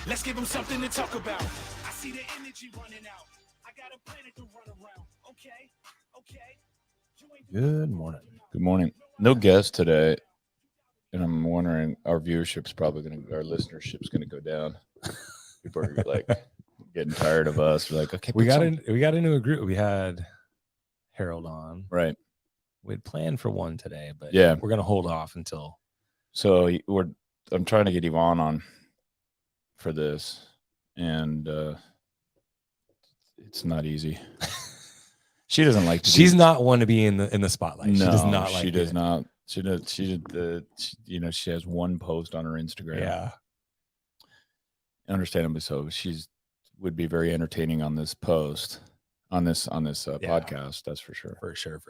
Let's give them something to talk about. I see the energy running out. I got a planet to run around. Okay. Good morning. Good morning. No guest today, and I'm wondering our viewership's probably our listenership's gonna go down. People are like getting tired of us. We're like, okay, we got into a group. We had Harold on. Right. We had planned for one today, but yeah, we're gonna hold off until. So I'm trying to get Yvonne on for this, and it's not easy. She doesn't like to. She's not one to be in the spotlight. No, she does not like. She does not. She does. She did she has one post on her Instagram. Yeah. Understandably so. Would be very entertaining on this post, on this podcast. That's for sure. For sure.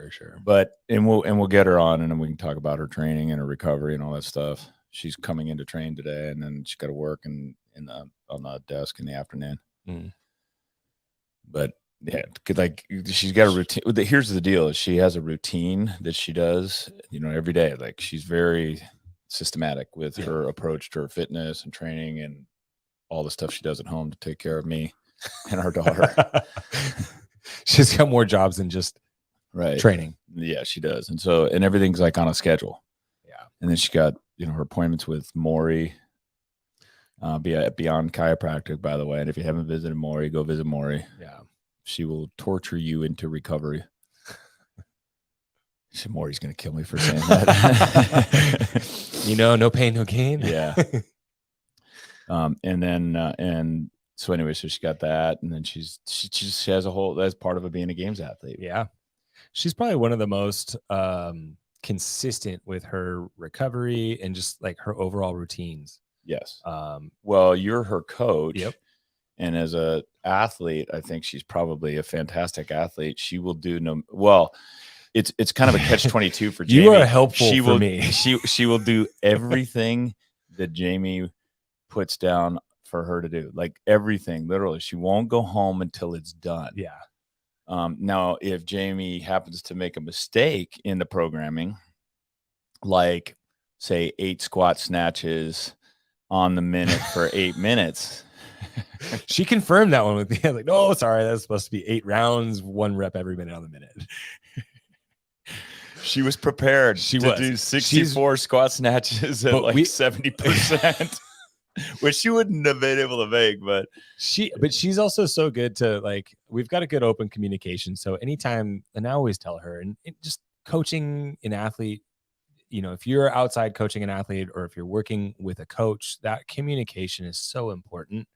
But we'll get her on, and then we can talk about her training and her recovery and all that stuff. She's coming in to train today, and then she's got to work on the desk in the afternoon. But yeah, like she's got a routine. Here's the deal: she has a routine that she does, every day. Like she's very systematic with her approach to her fitness and training and all the stuff she does at home to take care of me and our daughter. She's got more jobs than just training. Yeah, she does. And everything's like on a schedule. Yeah. And then she got, her appointments with Maury, Beyond Chiropractic, by the way. And if you haven't visited Maury, go visit Maury. Yeah. She will torture you into recovery. Maury's going to kill me for saying that. No pain, no gain. Yeah. And so anyway, so she got that, and then she has a whole, that's part of it being a games athlete. Yeah. She's probably one of the most consistent with her recovery and just like her overall routines. Yes. Well, you're her coach. Yep. And as a athlete, I think she's probably a fantastic athlete. She will do it's kind of a catch-22 for Jamie. You are helpful for me. She will do everything that Jamie puts down for her to do, like everything, literally. She won't go home until it's done. Yeah. Now, if Jamie happens to make a mistake in the programming, like say 8 squat snatches on the minute for 8 minutes. She confirmed that one with me. Like, no, sorry, that's supposed to be 8 rounds, 1 rep every minute on the minute. She was prepared to do 64 squat snatches at like 70%, which she wouldn't have been able to make. But she's also so good to, like, we've got a good open communication. So anytime, and I always tell her, and just coaching an athlete, if you're outside coaching an athlete or if you're working with a coach, that communication is so important.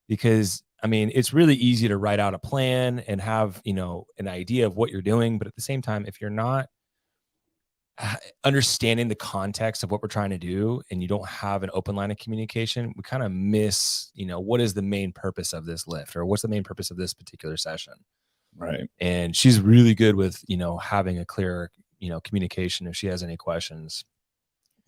Because it's really easy to write out a plan and have, an idea of what you're doing. But at the same time, if you're not understanding the context of what we're trying to do and you don't have an open line of communication, we kind of miss, what is the main purpose of this lift or what's the main purpose of this particular session. Right. And she's really good with, having a clear, communication. If she has any questions,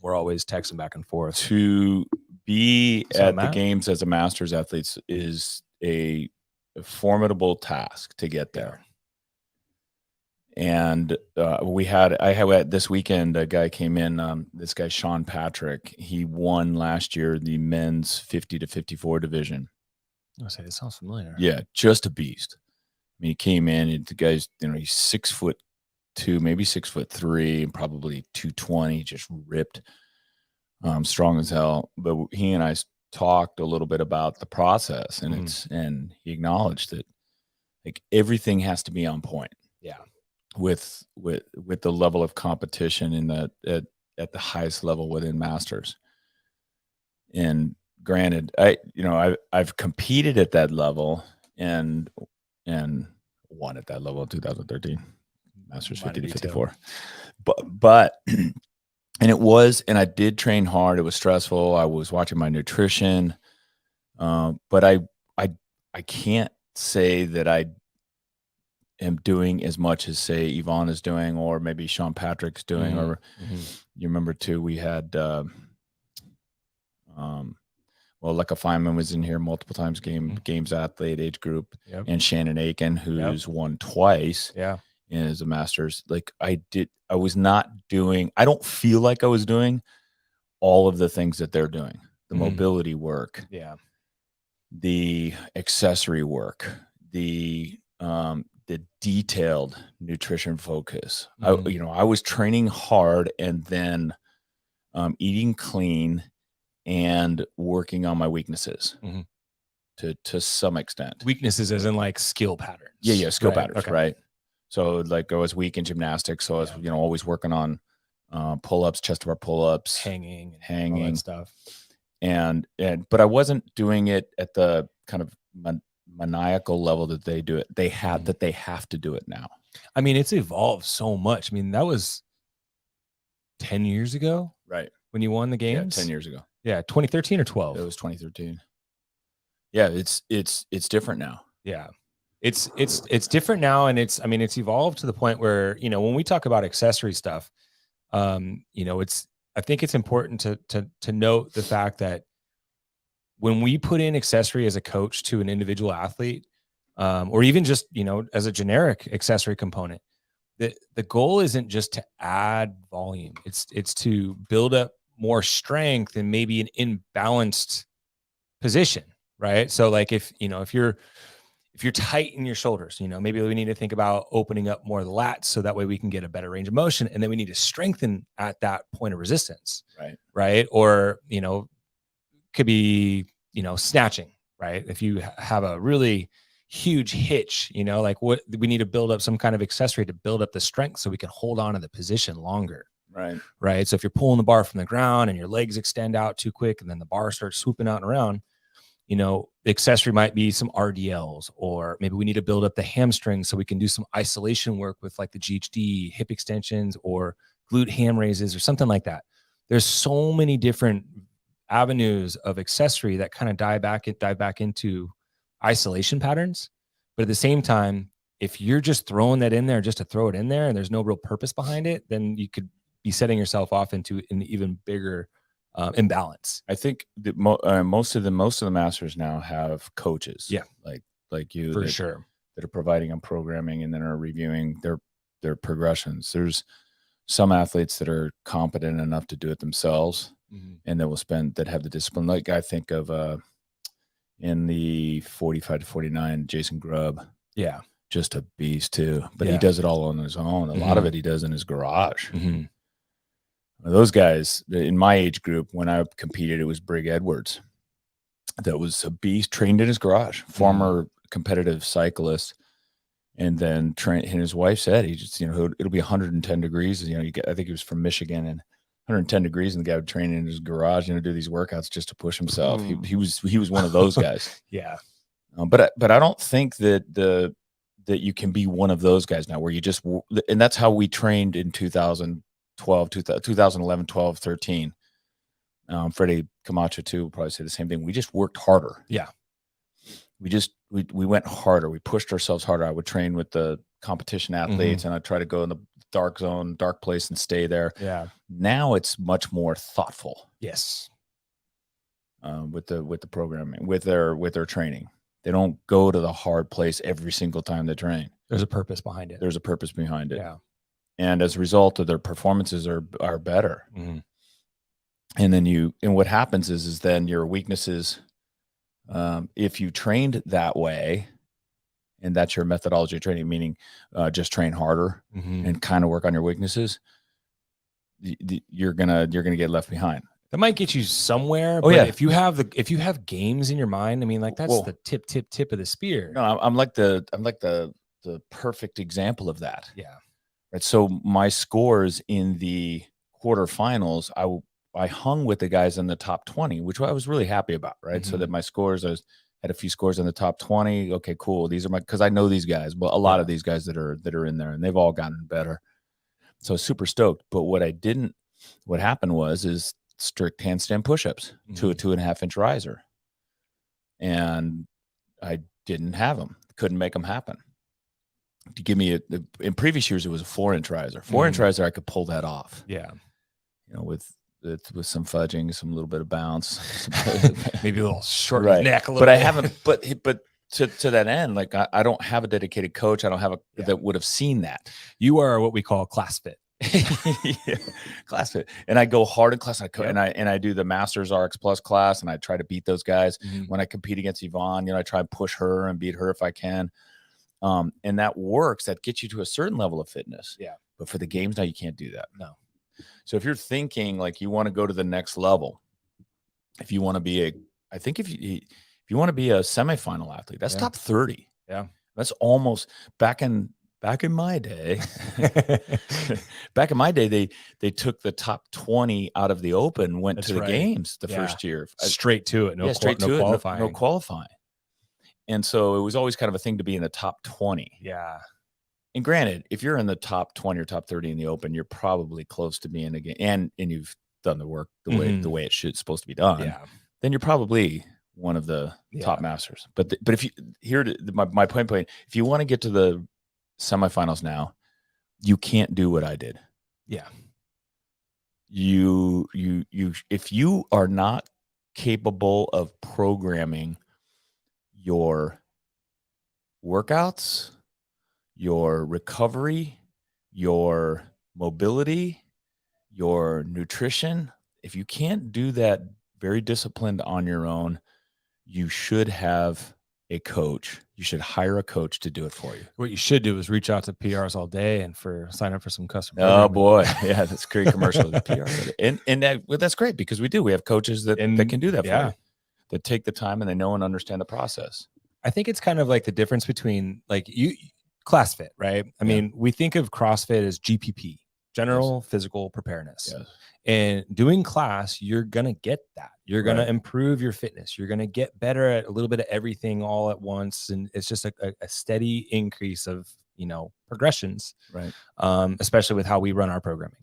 we're always texting back and forth. To be at the games as a master's athlete is a formidable task to get there. And I had this weekend, a guy came in, this guy, Sean Patrick, he won last year, the men's 50 to 54 division. I say, this sounds familiar. Yeah. Just a beast. He came in, and the guy's, he's 6'2", maybe 6'3", and probably 220, just ripped. Strong as hell. But he and I talked a little bit about the process, and and he acknowledged that like everything has to be on point. Yeah. With the level of competition in at the highest level within masters. And granted, I've competed at that level and won at that level in 2013, masters 50 to 54. But and I did train hard. It was stressful. I was watching my nutrition. But I can't say that I am doing as much as, say, Yvonne is doing, or maybe Sean Patrick's doing, or you remember too, we had, Lecca Feynman was in here multiple times, games athlete age group, and Shannon Aiken, who's won twice. Yeah. As a master's. Like I was not doing, I don't feel like I was doing all of the things that they're doing, the mobility work. Yeah. the accessory work, the detailed nutrition focus. I was training hard and then eating clean and working on my weaknesses to some extent. Weaknesses as in like skill patterns. Yeah, skill Right, patterns, okay. right? So like I was weak in gymnastics, so I was always working on pull-ups, chest to bar pull-ups, Hanging, hanging all that stuff. But I wasn't doing it at the kind of maniacal level that they do it. They have to do it now. I mean, it's evolved so much. I mean, that was 10 years ago, Right? when you won the games. Yeah, 10 years ago. Yeah, 2013 or 12. It was 2013. Yeah, it's different now. Yeah. It's different now, and it's evolved to the point where, when we talk about accessory stuff, I think it's important to note the fact that when we put in accessory as a coach to an individual athlete, or even just, as a generic accessory component, the goal isn't just to add volume. It's to build up more strength and maybe an imbalanced position, right? So like if you're tight in your shoulders, maybe we need to think about opening up more of the lats so that way we can get a better range of motion. And then we need to strengthen at that point of resistance. Right. Or, could be, snatching, right? If you have a really huge hitch, like what we need to build up some kind of accessory to build up the strength so we can hold on to the position longer. Right. So if you're pulling the bar from the ground and your legs extend out too quick and then the bar starts swooping out and around, the accessory might be some RDLs, or maybe we need to build up the hamstring so we can do some isolation work with like the GHD, hip extensions, or glute ham raises or something like that. There's so many different avenues of accessory that kind of dive back into isolation patterns. But at the same time, if you're just throwing that in there just to throw it in there and there's no real purpose behind it, then you could be setting yourself off into an even bigger imbalance. I think that most of the masters now have coaches. Yeah, like you, for sure, that are providing them programming and then are reviewing their progressions. There's some athletes that are competent enough to do it themselves, and that have the discipline. Like I think of in the 45 to 49, Jason Grubb. Yeah, just a beast too. But he does it all on his own. A lot of it he does in his garage. Those guys in my age group, when I competed, it was Brig Edwards. That was a beast, trained in his garage, former competitive cyclist. And then and his wife said, he just, it'll be 110 degrees. I think he was from Michigan, and 110 degrees, and the guy would train in his garage, do these workouts just to push himself. He was one of those guys. Yeah. But I don't think that you can be one of those guys now where you just, and that's how we trained in 2011, 12, 13. Freddie Camacho too will probably say the same thing. We just worked harder. Yeah. We went harder. We pushed ourselves harder. I would train with the competition athletes, and I'd try to go in the dark zone, dark place, and stay there. Yeah. Now it's much more thoughtful. Yes. With the programming, with their training. They don't go to the hard place every single time they train. There's a purpose behind it. There's a purpose behind it. Yeah. And as a result of their performances are better. And then what happens is then your weaknesses, if you trained that way, and that's your methodology of training, meaning just train harder and kind of work on your weaknesses, you're gonna get left behind. That might get you somewhere. But if you have games in your mind, I mean, like that's the tip of the spear. No, I'm like the perfect example of that. Yeah. Right. So my scores in the quarterfinals, I hung with the guys in the top 20, which I was really happy about. Right. So that my scores, I had a few scores in the top 20. Okay, cool. These are because I know these guys, but a lot of these guys that are in there, and they've all gotten better. So super stoked. But what happened was strict handstand push-ups to a 2.5-inch riser. And I didn't have them. Couldn't make them happen. To give me in previous years, it was a 4-inch riser. 4-inch riser, I could pull that off. Yeah. With some fudging, some little bit of bounce, maybe a little short neck. But I haven't. But to that end, like I don't have a dedicated coach. I don't have that would have seen that. You are what we call class fit. Yeah, class fit. And I go hard in class. Yep. And I do the Masters RX Plus class, and I try to beat those guys. Mhm. When I compete against Yvonne, I try to push her and beat her if I can. And that works. That gets you to a certain level of fitness. Yeah. But for the games now, you can't do that. No. So if you're thinking like you want to go to the next level, if you want to be if you want to be a semifinal athlete, that's Yeah. top 30. Yeah. That's almost back in my day. Back in my day, they took the top 20 out of the open, went That's to the right. games the Yeah. first year. Straight to it. No, Straight no to qualifying. it. No qualifying. And so it was always kind of a thing to be in the top 20. Yeah. And granted, if you're in the top 20 or top 30 in the open, you're probably close to being a game, and you've done the work the way it's supposed to be done. Yeah. Then you're probably one of the top masters. But if you my point, if you want to get to the semifinals now, you can't do what I did. Yeah. You if you are not capable of programming your workouts, your recovery, your mobility, your nutrition, if you can't do that very disciplined on your own, you should have a coach. You should hire a coach to do it for you. What you should do is reach out to PRsAllDay and sign up for some custom. Oh boy, yeah, that's a great commercial. The PR, and that's great because we have coaches that can do that for you, that take the time and they know and understand the process. I think it's kind of like the difference between like ClassFit, right? I mean, we think of CrossFit as GPP, general physical preparedness. Yes. And doing class, you're going to get that. You're going to improve your fitness. You're going to get better at a little bit of everything all at once. And it's just a steady increase of, progressions, right? Especially with how we run our programming.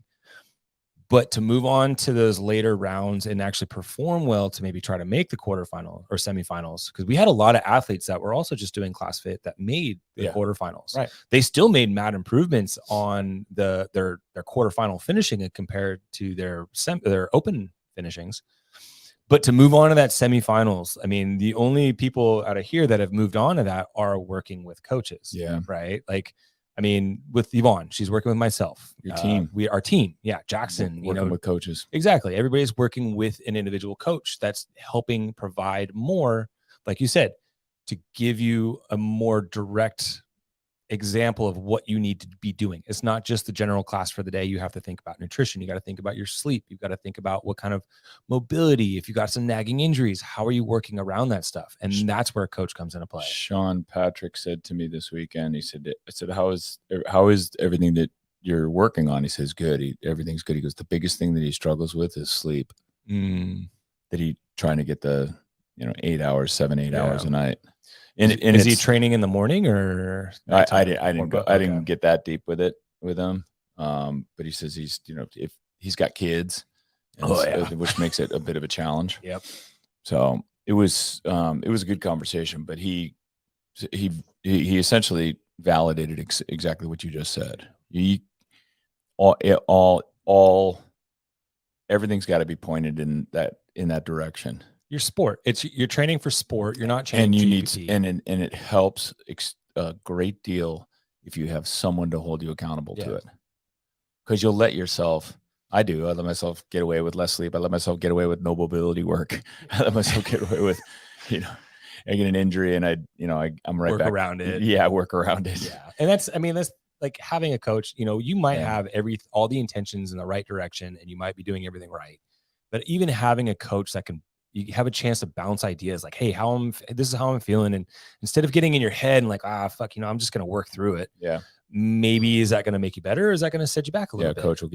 But to move on to those later rounds and actually perform well to maybe try to make the quarterfinal or semifinals, because we had a lot of athletes that were also just doing ClassFit that made the quarterfinals. Right. They still made mad improvements on their quarterfinal finishing compared to their open finishings. But to move on to that semifinals, I mean, the only people out of here that have moved on to that are working with coaches. Yeah. Right. Like, I mean, with Yvonne, she's working with myself. Your team. Our team. Yeah. Jackson. Working with coaches. Exactly. Everybody's working with an individual coach that's helping provide more, like you said, to give you a more direct example of what you need to be doing. It's not just the general class for the day. You have to think about nutrition. You got to think about your sleep. You've got to think about what kind of mobility, if you got some nagging injuries, how are you working around that stuff? And that's where a coach comes into play. Sean Patrick said to me this weekend, I said, how is everything that you're working on? He says, good. Everything's good. He goes, the biggest thing that he struggles with is sleep. That he trying to get the, 8 hours, 7-8 hours a night. And is he training in the morning or? I didn't get that deep with him. But he says he's, if he's got kids, which makes it a bit of a challenge. Yep. So it was a good conversation, but he essentially validated exactly what you just said. Everything's got to be pointed in that direction. Your sport, you're training for sport. You're not training. And you GPT. need, and it helps a great deal if you have someone to hold you accountable to it, because you'll let yourself. I let myself get away with less sleep. I let myself get away with no mobility work. I let myself get away with, I get an injury and I'm right back around it. Yeah, work around it. Yeah, and that's like having a coach. You might have all the intentions in the right direction, and you might be doing everything right, but even having a coach that you have a chance to bounce ideas like, hey, this is how I'm feeling. And instead of getting in your head and like, fuck, I'm just going to work through it. Yeah. Maybe is that going to make you better? Or is that going to set you back a little bit? A coach will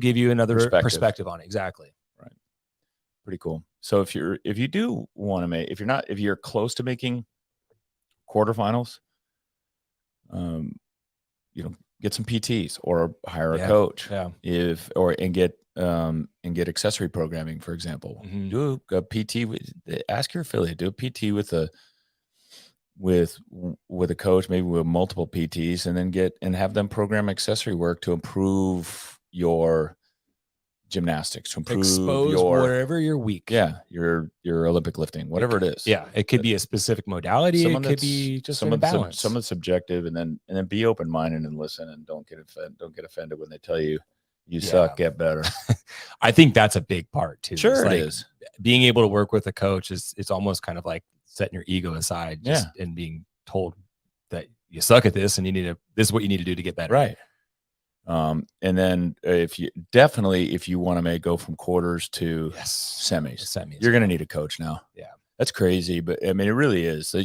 give you another perspective on it. Exactly. Right. Pretty cool. So if you do want to if you're close to making quarterfinals, get some PTs or hire a coach. Yeah. And get accessory programming, for example. Mm-hmm. Do a PT. Ask your affiliate. Do a PT with a coach, maybe with multiple PTs, and then have them program accessory work to improve your gymnastics, to improve Expose your wherever you're weak. your Olympic lifting, whatever it is. Yeah, it could be a specific modality. It could that's- be just some an of the imbalance. some of the subjective, and then be open minded and listen, and don't get offended when they tell you suck, get better. I think that's a big part too. Sure, It's it is. Being able to work with a coach it's almost kind of like setting your ego aside, and being told that you suck at this and this is what you need to do to get better. Right. And then if you want to go from quarters to semis, you're going to need a coach now. Yeah. That's crazy. But I mean, it really is. So,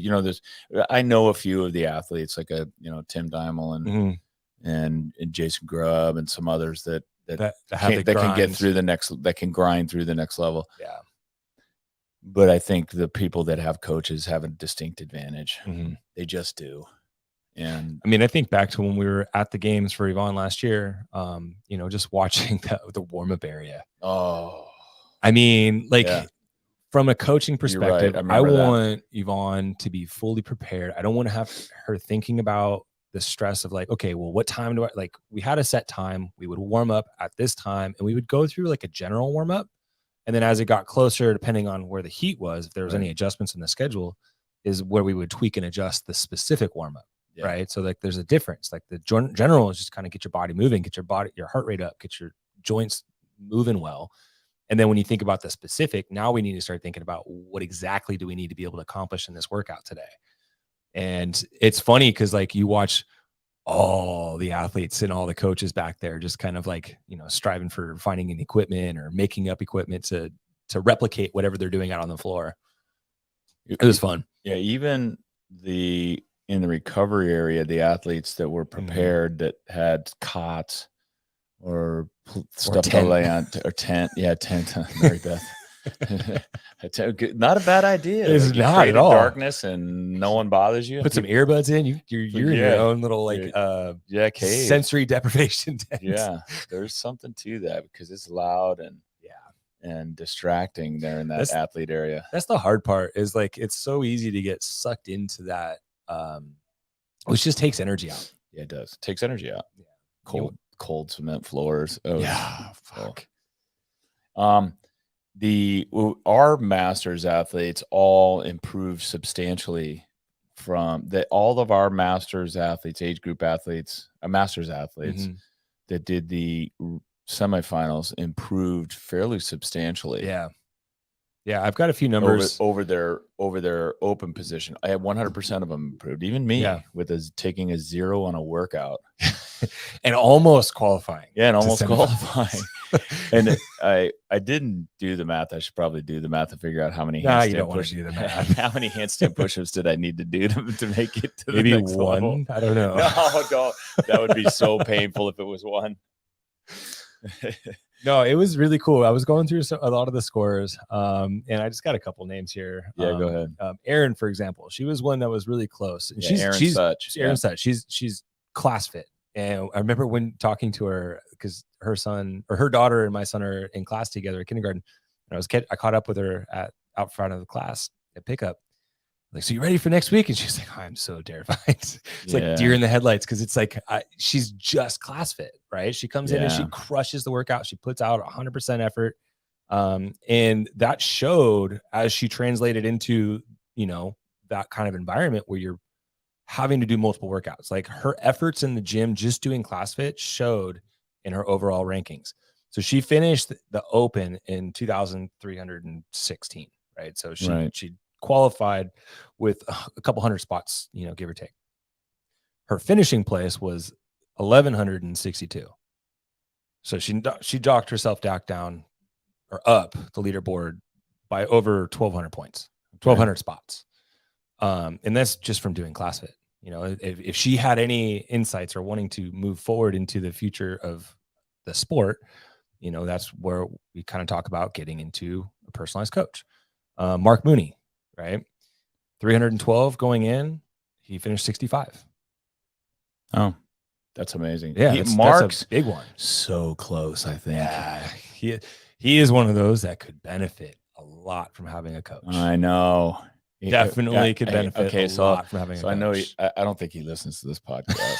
I know a few of the athletes like Tim Dimel and Jason Grubb and some others that can get through that can grind through the next level. Yeah. But I think the people that have coaches have a distinct advantage. They just do. And I mean, I think back to when we were at the games for Yvonne last year, just watching the warm-up area. Oh, I mean, from a coaching perspective, right. I want Yvonne to be fully prepared. I don't want to have her thinking about the stress of like, okay, well, what time do we had a set time. We would warm up at this time and we would go through like a general warm-up. And then as it got closer, depending on where the heat was, if there was any adjustments in the schedule, is where we would tweak and adjust the specific warm-up. Yeah. Right. So there's a difference. Like the general is just kind of get your body moving, get your heart rate up, get your joints moving well. And then when you think about the specific, now we need to start thinking about what exactly do we need to be able to accomplish in this workout today. And it's funny because you watch all the athletes and all the coaches back there just kind of striving for finding an equipment or making up equipment to replicate whatever they're doing out on the floor. It was fun. Yeah. Even in the recovery area, the athletes that were prepared that had cots or stuff to lay on or tent. Yeah, tent. Mary Beth. Not a bad idea. It's not at all. Darkness and no one bothers you. Put some earbuds in. You're in your own little cave. Sensory deprivation tent. Yeah, there's something to that because it's loud and distracting there in that athlete area. That's the hard part. Is it's so easy to get sucked into that. Which just takes energy out. Yeah, it does. It takes energy out. Yeah. Cold cement floors. Oh yeah. Fuck. Our masters athletes all improved substantially from that. All of our masters athletes, age group athletes, masters athletes that did the semifinals improved fairly substantially. Yeah. Yeah, I've got a few numbers over their open position. I had 100% of them improved. Even me with taking a 0 on a workout and almost qualifying. Yeah, and almost qualifying. And I didn't do the math. I should probably do the math to figure out how many how many handstand push-ups did I need to do to make it to maybe the next one level? I don't know. No, that would be so painful if it was one. No, it was really cool. I was going through a lot of the scores, and I just got a couple names here. Yeah, go ahead. Erin, for example, she was one that was really close. And she's Erin Such. She's class fit, and I remember when talking to her because her daughter and my son are in class together at kindergarten. And I caught up with her out front of the class at pickup. Like, so you ready for next week? And she's like, oh, I'm so terrified. It's like deer in the headlights because it's like she's just class fit, right? She comes in and she crushes the workout. She puts out 100% effort. And that showed as she translated into, that kind of environment where you're having to do multiple workouts. Like her efforts in the gym just doing class fit showed in her overall rankings. So she finished the open in 2,316, right? So she qualified with a couple hundred spots, give or take. Her finishing place was 1,162. So she docked herself down or up the leaderboard by over 1,200 points, 1,200 spots. And that's just from doing ClassFit. If she had any insights or wanting to move forward into the future of the sport, that's where we kind of talk about getting into a personalized coach. Mark Mooney, right? 312 going in. He finished 65. Oh, that's amazing. Yeah, Mark's a big one. So close, I think. Yeah, he is one of those that could benefit a lot from having a coach. I know. definitely could benefit a lot from having a coach. I know I don't think he listens to this podcast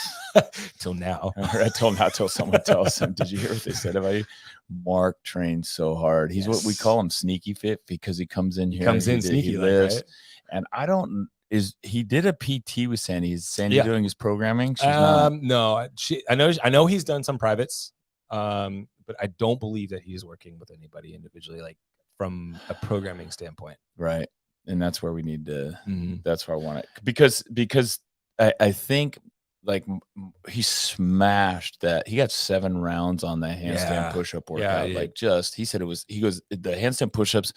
till now. Till someone tells him. Did you hear what they said about you? Mark trains so hard. He's what we call him sneaky fit because he comes in here. Sneaky. He lives, right? And I don't. He did a PT with Sandy? Is Sandy doing his programming? She's not. No, I know he's done some privates, but I don't believe that he's working with anybody individually, like from a programming standpoint. Right, and that's where we need to. That's where I want it because I think like he smashed that. He got 7 rounds on the handstand push-up workout. He said he goes the handstand push-ups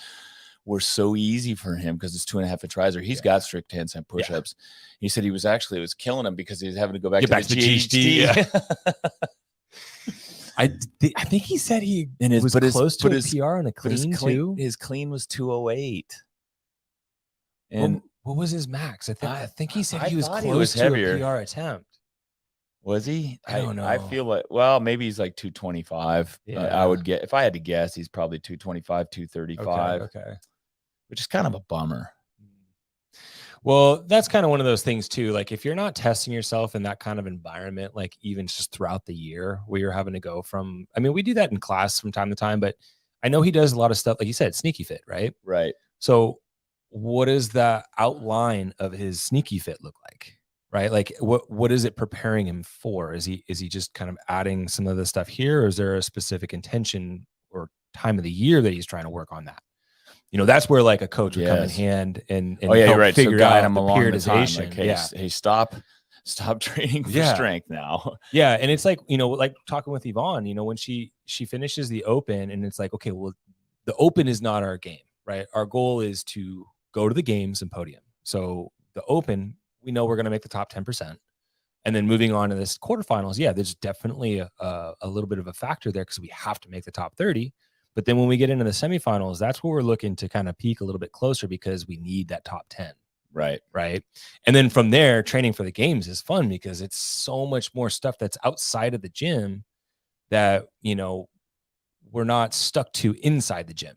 were so easy for him because it's 2.5-inch riser. He's got strict handstand push-ups. He said it was killing him because he was having to go back to the GHD. I think he said he was close to a PR and a clean too. His clean was 208. And what was his max? I think he said he was close to a PR attempt. Was he? I don't know. I feel like, maybe he's like 225. I would get, if I had to guess, he's probably 225, 235. Okay. Which is kind of a bummer. Well, that's kind of one of those things too. Like if you're not testing yourself in that kind of environment, like even just throughout the year where you're having to go from, I mean, we do that in class from time to time, but I know he does a lot of stuff, like you said, sneaky fit, right? Right. So what does the outline of his sneaky fit look like? Right? Like what is it preparing him for? Is he just kind of adding some of the stuff here, or is there a specific intention or time of the year that he's trying to work on that? You know, that's where like a coach would come in hand and help figure out him the along periodization. The time. Like, hey, stop training for strength now. Yeah. And it's like, you know, like talking with Yvonne, you know, when she finishes the open and it's like, okay, well, the open is not our game, right? Our goal is to go to the games and podium. So the open, we know we're going to make the top 10%. And then moving on to this quarterfinals, there's definitely a little bit of a factor there because we have to make the top 30. But then when we get into the semifinals, that's where we're looking to kind of peak a little bit closer because we need that top 10. Right. Right. And then from there, training for the games is fun because it's so much more stuff that's outside of the gym that, you know, we're not stuck to inside the gym.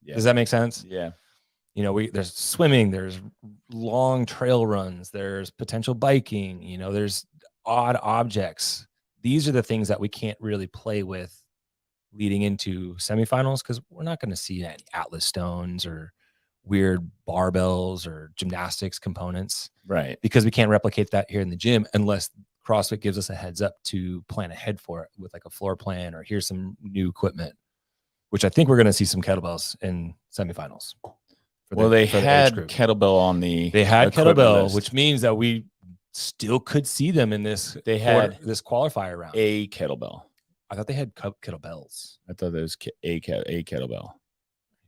Yeah. Does that make sense? Yeah. You know, there's swimming, there's long trail runs, there's potential biking, you know, there's odd objects. These are the things that we can't really play with leading into semifinals because we're not going to see any Atlas stones or weird barbells or gymnastics components. Right. Because we can't replicate that here in the gym unless CrossFit gives us a heads up to plan ahead for it with like a floor plan or here's some new equipment, which I think we're going to see some kettlebells in semifinals. They had kettlebell on the. They had kettlebell, list, which means that we still could see them in this. They had this qualifier round. A kettlebell. I thought they had kettlebells. I thought there was a kettlebell.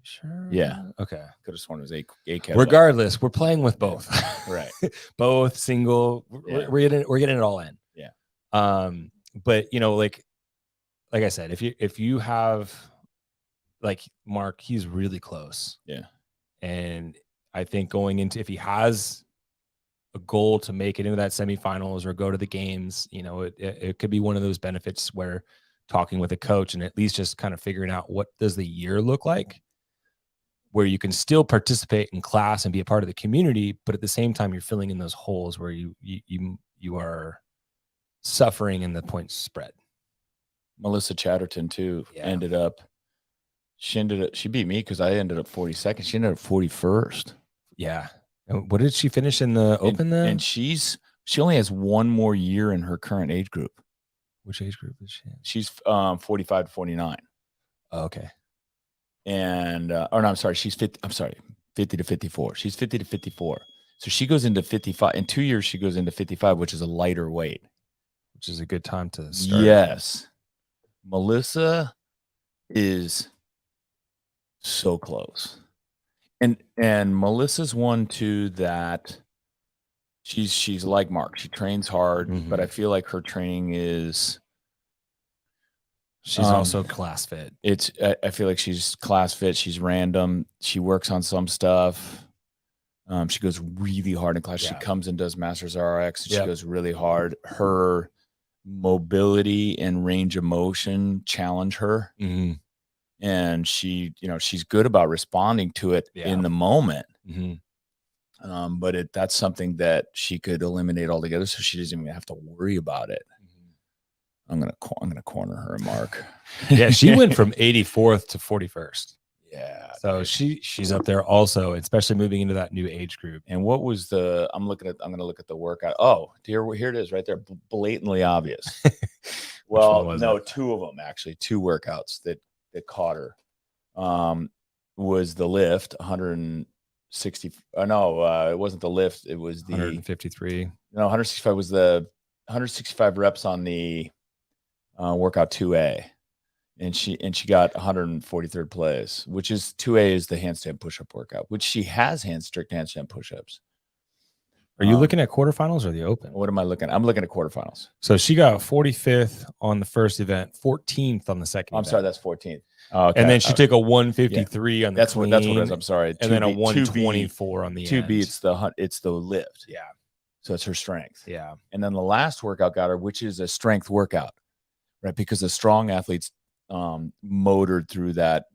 Sure. Yeah. Okay. Could have sworn it was a kettlebell. Regardless, we're playing with both. Right. Both single. Yeah. We're getting it all in. Yeah. But you know, like I said, if you have like Mark, he's really close. Yeah. And I think going into, if he has a goal to make it into that semifinals or go to the games, you know, it could be one of those benefits where talking with a coach and at least just kind of figuring out what does the year look like, where you can still participate in class and be a part of the community, but at the same time, you're filling in those holes where you are suffering in the point spread. Melissa Chatterton too she beat me because I ended up 42nd. She ended up 41st. Yeah. What did she finish in the open then? And she only has one more year in her current age group. Which age group is she in? She's 45 to 49. Oh, okay. And I'm sorry, she's 50. I'm sorry, 50 to 54. She's 50 to 54. So she goes into 55. In 2 years, she goes into 55, which is a lighter weight. Which is a good time to start. Yes. Melissa is so close. And Melissa's one too that she's like Mark. She trains hard, but I feel like her training is she's also class fit. I feel like she's class fit. She's random. She works on some stuff. She goes really hard in class. Yeah. She comes and does Masters RX. And she goes really hard. Her mobility and range of motion challenge her. And she, you know, she's good about responding to it in the moment. But that's something that she could eliminate altogether, so she doesn't even have to worry about it. I'm gonna corner her, Mark. Yeah, she went from 84th to 41st. Yeah. So she's up there also, especially moving into that new age group. And what was I'm gonna look at the workout. Oh, here it is right there, blatantly obvious. Well, no, it? two of them actually, two workouts that caught her. Was the lift 160? No, it wasn't the lift. It was the 153. No, 165 was the 165 reps on the workout 2A. And she got 143rd place, which is 2A is the handstand push-up workout, which she has strict handstand push-ups. Are you looking at quarterfinals or the open? What am I looking at? I'm looking at quarterfinals. So she got 45th on the first event, 14th on the second. I'm event. sorry, that's 14th. Oh, okay. And then she took a 153 on the that's clean, what it is. I'm sorry. And then a 124 on the end. 2B, it's the lift. Yeah. So it's her strength. Yeah. And then the last workout got her, which is a strength workout, right? Because the strong athletes motored through that,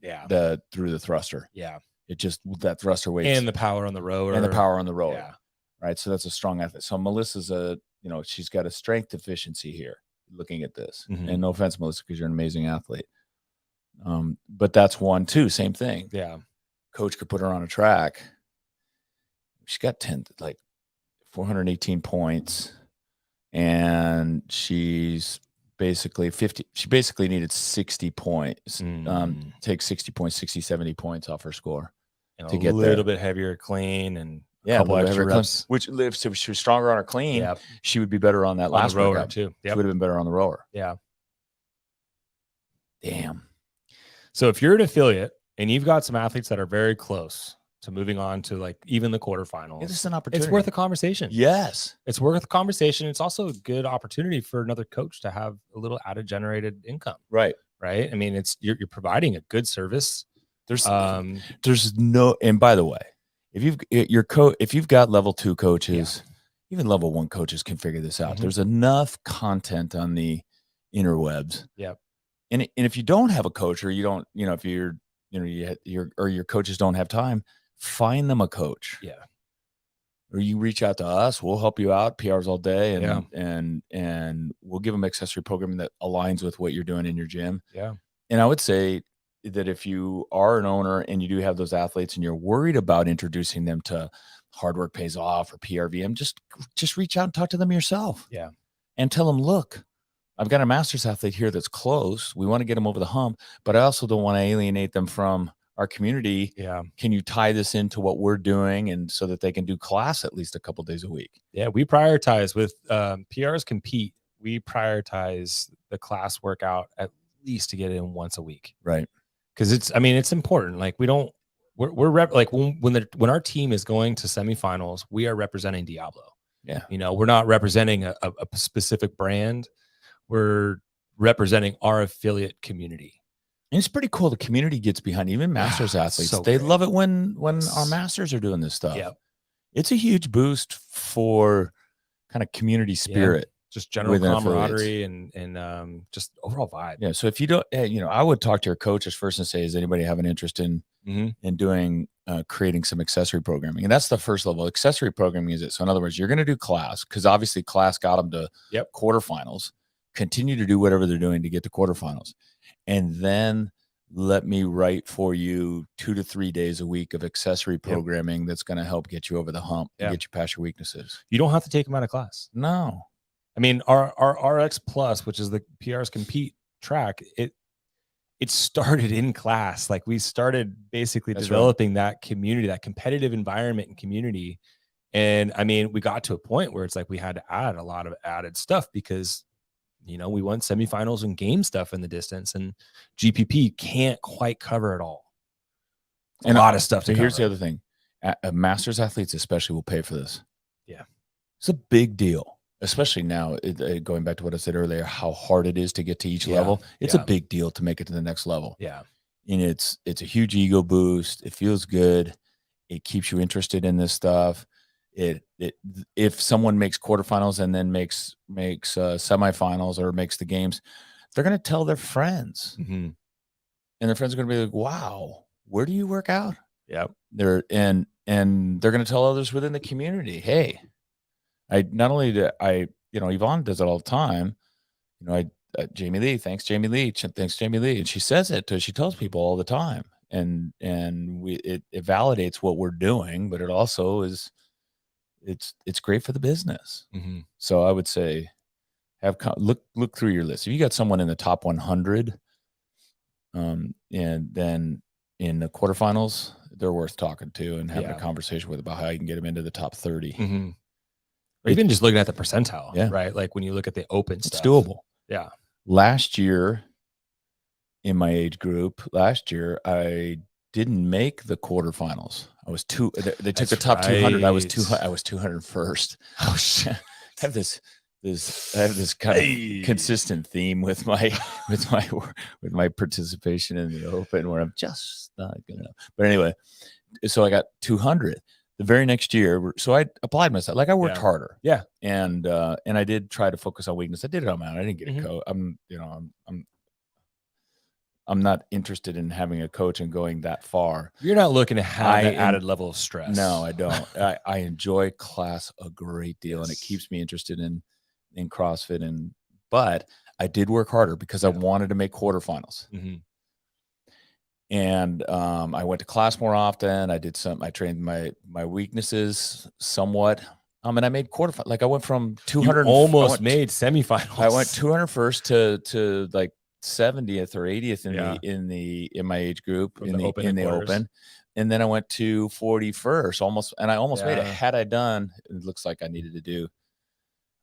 through the thruster. Yeah. It just, that thruster weight and the power on the rower. Yeah. Right. So that's a strong athlete. So Melissa's she's got a strength deficiency here looking at this. Mm-hmm. And no offense, Melissa, because you're an amazing athlete. But that's one too. Same thing. Yeah. Coach could put her on a track. She's got 418 points, and she's basically 50. She basically needed 60 points, take 60 points, 60, 70 points off her score to get a little bit heavier clean and a couple extra reps. Which lives, if she was stronger on her clean, she would be better on that last rower workout too. She would have been better on the rower. Yeah. Damn. So if you're an affiliate and you've got some athletes that are very close to moving on to like even the quarterfinals, this is an opportunity. It's worth a conversation. Yes. It's worth a conversation. It's also a good opportunity for another coach to have a little added generated income. Right. Right. I mean, you're providing a good service. There's no, and by the way, if you've got level 2 coaches, even level 1 coaches can figure this out. Mm-hmm. There's enough content on the interwebs. Yep. And if you don't have a coach, or you don't, if your coaches don't have time, find them a coach. Yeah. Or you reach out to us, we'll help you out, PRs all day, and we'll give them accessory programming that aligns with what you're doing in your gym. Yeah. And I would say that if you are an owner and you do have those athletes and you're worried about introducing them to Hard Work Pays Off or PRVM, just reach out and talk to them yourself. Yeah. And tell them, look, I've got a master's athlete here that's close. We want to get them over the hump, but I also don't want to alienate them from our community. Yeah. Can you tie this into what we're doing, and so that they can do class at least a couple days a week? Yeah. We prioritize with PRs compete. We prioritize the class workout at least to get it in once a week. Right. Cause it's important. Like when our team is going to semifinals, we are representing Diablo. Yeah. We're not representing a specific brand. We're representing our affiliate community. And it's pretty cool. The community gets behind even masters athletes. So they great. love it when our masters are doing this stuff. Yeah. It's a huge boost for kind of community spirit. Just general camaraderie and just overall vibe. Yeah. So if you don't, I would talk to your coaches first and say, does anybody have an interest in doing, creating some accessory programming? And that's the first level. Accessory programming is it. So in other words, you're going to do class, because obviously class got them to quarterfinals. Continue to do whatever they're doing to get to quarterfinals. And then let me write for you 2 to 3 days a week of accessory programming that's going to help get you over the hump and get you past your weaknesses. You don't have to take them out of class. No. I mean, our RX Plus, which is the PRs compete track, it started in class. Like we started basically developing that community, that competitive environment and community. And I mean, we got to a point where it's like we had to add a lot of added stuff because, we won semifinals and game stuff in the distance, and GPP can't quite cover it all. A lot of stuff to cover. Here's the other thing. Masters athletes especially will pay for this. Yeah. It's a big deal. Especially now, going back to what I said earlier, how hard it is to get to each level. It's a big deal to make it to the next level. Yeah. And it's a huge ego boost. It feels good. It keeps you interested in this stuff. If someone makes quarterfinals and then makes semifinals or makes the games, they're going to tell their friends. Mm-hmm. And their friends are going to be like, wow, where do you work out? Yeah. And and they're going to tell others within the community, hey, I not only do I, Yvonne does it all the time. Jamie Lee, thanks Jamie Lee, thanks Jamie Lee, and she says it. She tells people all the time, and it validates what we're doing, but it also is it's great for the business. Mm-hmm. So I would say look through your list. If you got someone in the top 100, and then in the quarterfinals, they're worth talking to and having a conversation with about how you can get them into the top 30. Mm-hmm. Or even just looking at the percentile, Yeah. right? Like when you look at the open stuff. It's doable. Yeah. Last year in my age group, I didn't make the quarterfinals. I was they took the top 200. I was 201st. Oh shit. I have this kind of consistent theme with my participation in the open where I'm just not good enough. But anyway, so I got 200 the very next year. So I applied myself, like I worked harder. Yeah. And I did try to focus on weakness. I did it on my own. I didn't get a coach. I'm not interested in having a coach and going that far. You're not looking to have an added level of stress. No, I don't. I enjoy class a great deal, and it keeps me interested in CrossFit. But I did work harder because I wanted to make quarterfinals. Mm-hmm. And I went to class more often. I trained my weaknesses somewhat. And I made quarterfinals. Like I went from 200. You almost made semifinals. I went 201st to like 70th or 80th in my age group in the open, and then I went to 41st almost, and I almost made it. Had I done, it looks like I needed to do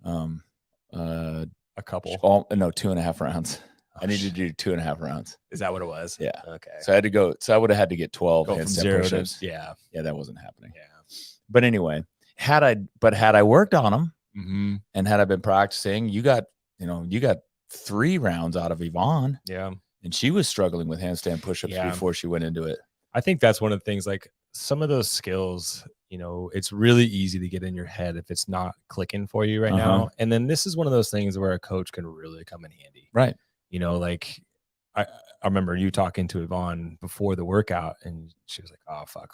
a couple, 2.5 rounds. I needed to do 2.5 rounds. Is that what it was? Yeah. Okay. So I had to go. So I would have had to get 12 handstand push-ups. Yeah, that wasn't happening. Yeah. But anyway, had I worked on them, mm-hmm. and had I been practicing, you got 3 rounds out of Yvonne. Yeah. And she was struggling with handstand push-ups before she went into it. I think that's one of the things, like some of those skills, it's really easy to get in your head if it's not clicking for you right now. And then this is one of those things where a coach can really come in handy. Right. Like I remember you talking to Yvonne before the workout, and she was like, oh, fuck,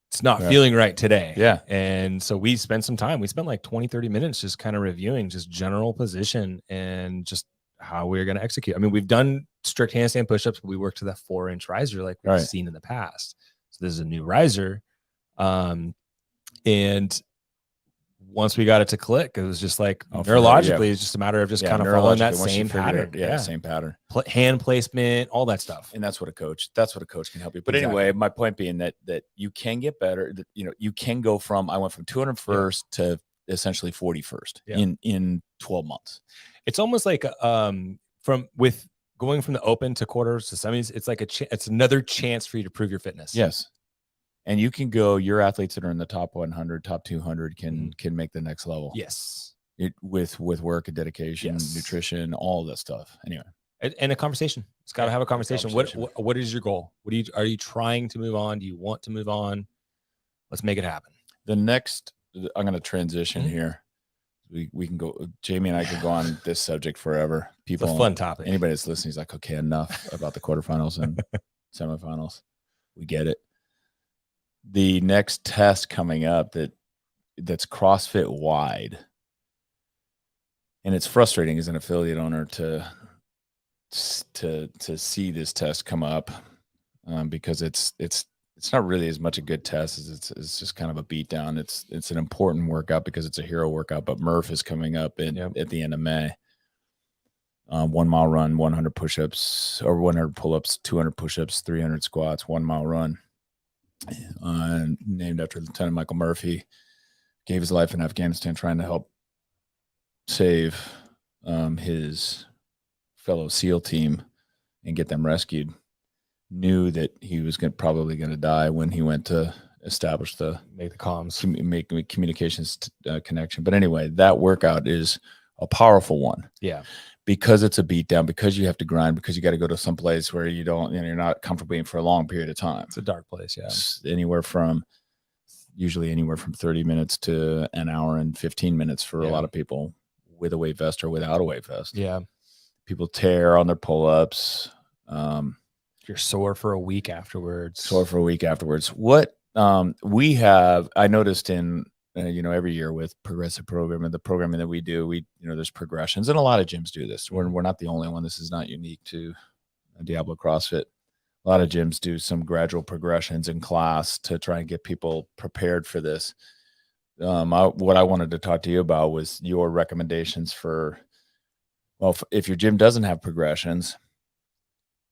it's not feeling right today. Yeah. And so we spent some time. We spent like 20-30 minutes just kind of reviewing just general position and just how we're going to execute. I mean, we've done strict handstand push-ups, but we worked to that 4-inch riser like we've seen in the past. So this is a new riser. And once we got it to click, it was just like neurologically, it's just a matter of just kind of following that same pattern. Same pattern. Hand placement, all that stuff. And that's what a coach can help you. But anyway, my point being that you can get better. That you can go from, I went from 201st to essentially 41st in 12 months. It's almost like going from the open to quarters to semis, it's like it's another chance for you to prove your fitness. Yes. And you can go, your athletes that are in the top 100, top 200 can make the next level. Yes. With work and dedication, nutrition, all that stuff. Anyway. And a conversation. It's got to have a conversation. What is your goal? Are you trying to move on? Do you want to move on? Let's make it happen. I'm going to transition here. We can go, Jamie and I could go on this subject forever. It's a fun topic. Anybody that's listening is like, okay, enough about the quarterfinals and semifinals. We get it. The next test coming up that's CrossFit wide, and it's frustrating as an affiliate owner to see this test come up, because it's not really as much a good test as it's just kind of a beatdown. It's an important workout because it's a hero workout, but Murph is coming up at the end of May. 1 mile run, 100 push-ups or 100 pull-ups, 200 push-ups, 300 squats, 1 mile run. Named after Lieutenant Michael Murphy, gave his life in Afghanistan trying to help save his fellow SEAL team and get them rescued. Knew that he was probably going to die when he went to establish make the comms, make communications connection. But anyway, that workout is a powerful one. Yeah. Because it's a beatdown, because you have to grind, because you got to go to some place where you're not comfortable being for a long period of time. It's a dark place. Yeah. It's usually anywhere from 30 minutes to an hour and 15 minutes for a lot of people with a weight vest or without a weight vest. Yeah. People tear on their pull-ups. You're sore for a week afterwards. What I noticed in, every year with progressive programming, the programming that we do, there's progressions, and a lot of gyms do this. We're not the only one. This is not unique to Diablo CrossFit. A lot of gyms do some gradual progressions in class to try and get people prepared for this. What I wanted to talk to you about was your recommendations for, if your gym doesn't have progressions,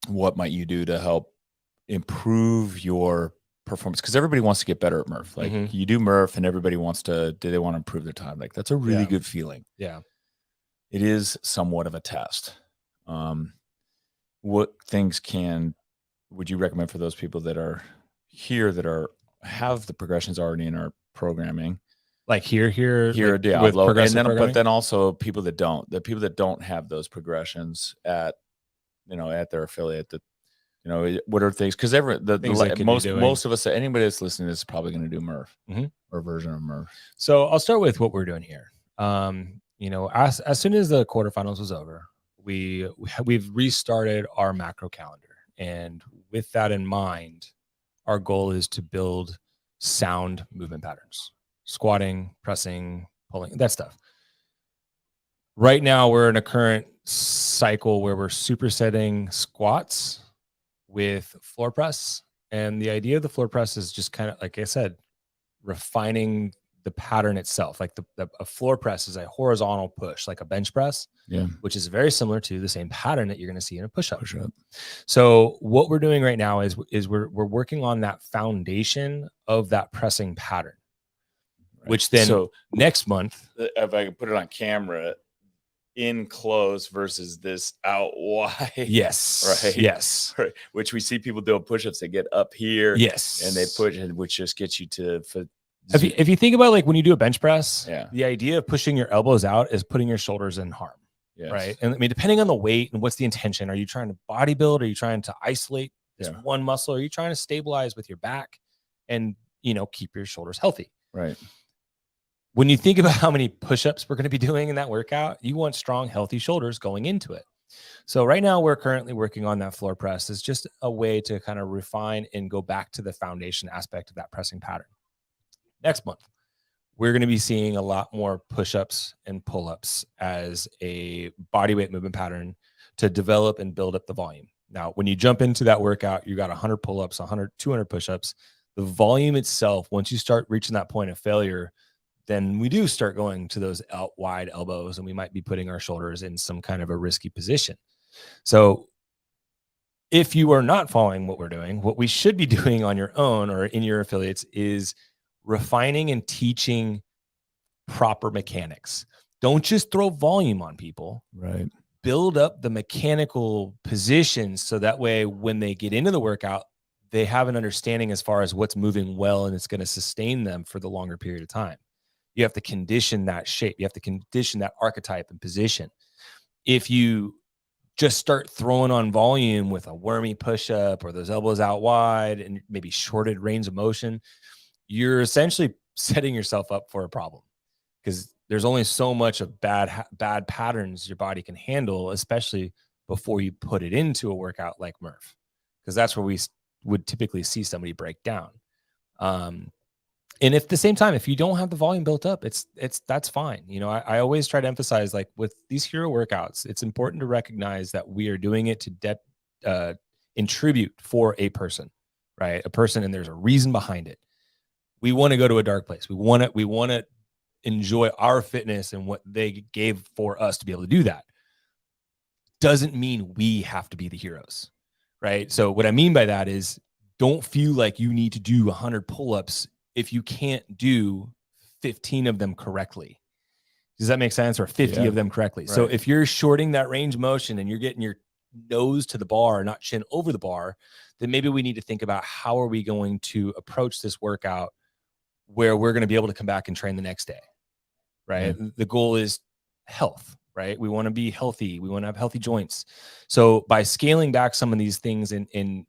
what might you do to help improve your performance? Because everybody wants to get better at Murph. Like you do Murph and everybody wants to improve their time. Like that's a really good feeling. Yeah. It is somewhat of a test. What things would you recommend for those people that are here that have the progressions already in our programming? Like here like with Diablo, progressive and then, programming? but then also the people that don't have those progressions at their affiliate, that what are things? Because most of us, anybody that's listening to this is probably going to do Murph or a version of Murph. So I'll start with what we're doing here. As soon as the quarterfinals was over, we've restarted our macro calendar, and with that in mind, our goal is to build sound movement patterns: squatting, pressing, pulling, that stuff. Right now, we're in a current cycle where we're supersetting squats with floor press. And the idea of the floor press is just kind of, like I said, refining the pattern itself. Like a floor press is a horizontal push, like a bench press, which is very similar to the same pattern that you're going to see in a push-up. So what we're doing right now is we're working on that foundation of that pressing pattern, which then next month, if I can put it on camera, in close versus this out wide. Yes. Right. Yes. Right. Which we see people doing push-ups. They get up here. Yes. And they push, which just gets you to. If you think about like when you do a bench press, yeah, the idea of pushing your elbows out is putting your shoulders in harm. Yes. Right. And I mean, depending on the weight and what's the intention, are you trying to bodybuild? Are you trying to isolate this one muscle? Are you trying to stabilize with your back and, keep your shoulders healthy? Right. When you think about how many push-ups we're going to be doing in that workout, you want strong, healthy shoulders going into it. So right now we're currently working on that floor press. It's just a way to kind of refine and go back to the foundation aspect of that pressing pattern. Next month, we're going to be seeing a lot more push-ups and pull-ups as a bodyweight movement pattern to develop and build up the volume. Now, when you jump into that workout, you got 100 pull-ups, 100, 200 push-ups. The volume itself, once you start reaching that point of failure, then we do start going to those out wide elbows, and we might be putting our shoulders in some kind of a risky position. So if you are not following what we're doing, what we should be doing on your own or in your affiliates is refining and teaching proper mechanics. Don't just throw volume on people. Right. Build up the mechanical positions so that way when they get into the workout, they have an understanding as far as what's moving well and it's going to sustain them for the longer period of time. You have to condition that shape. You have to condition that archetype and position. If you just start throwing on volume with a wormy push-up or those elbows out wide and maybe shorted range of motion, you're essentially setting yourself up for a problem, because there's only so much of bad patterns your body can handle, especially before you put it into a workout like Murph, because that's where we would typically see somebody break down. And if at the same time, if you don't have the volume built up, that's fine. I always try to emphasize, like with these hero workouts, it's important to recognize that we are doing it to in tribute for a person, right? A person, and there's a reason behind it. We want to go to a dark place. We want to enjoy our fitness and what they gave for us to be able to do that. Doesn't mean we have to be the heroes, right? So what I mean by that is, don't feel like you need to do 100 pull-ups if you can't do 15 of them correctly. Does that make sense? Or 50 of them correctly. Right. So if you're shorting that range of motion and you're getting your nose to the bar, not chin over the bar, then maybe we need to think about how are we going to approach this workout where we're going to be able to come back and train the next day, right? Yeah. The goal is health, right? We want to be healthy. We want to have healthy joints. So by scaling back some of these things in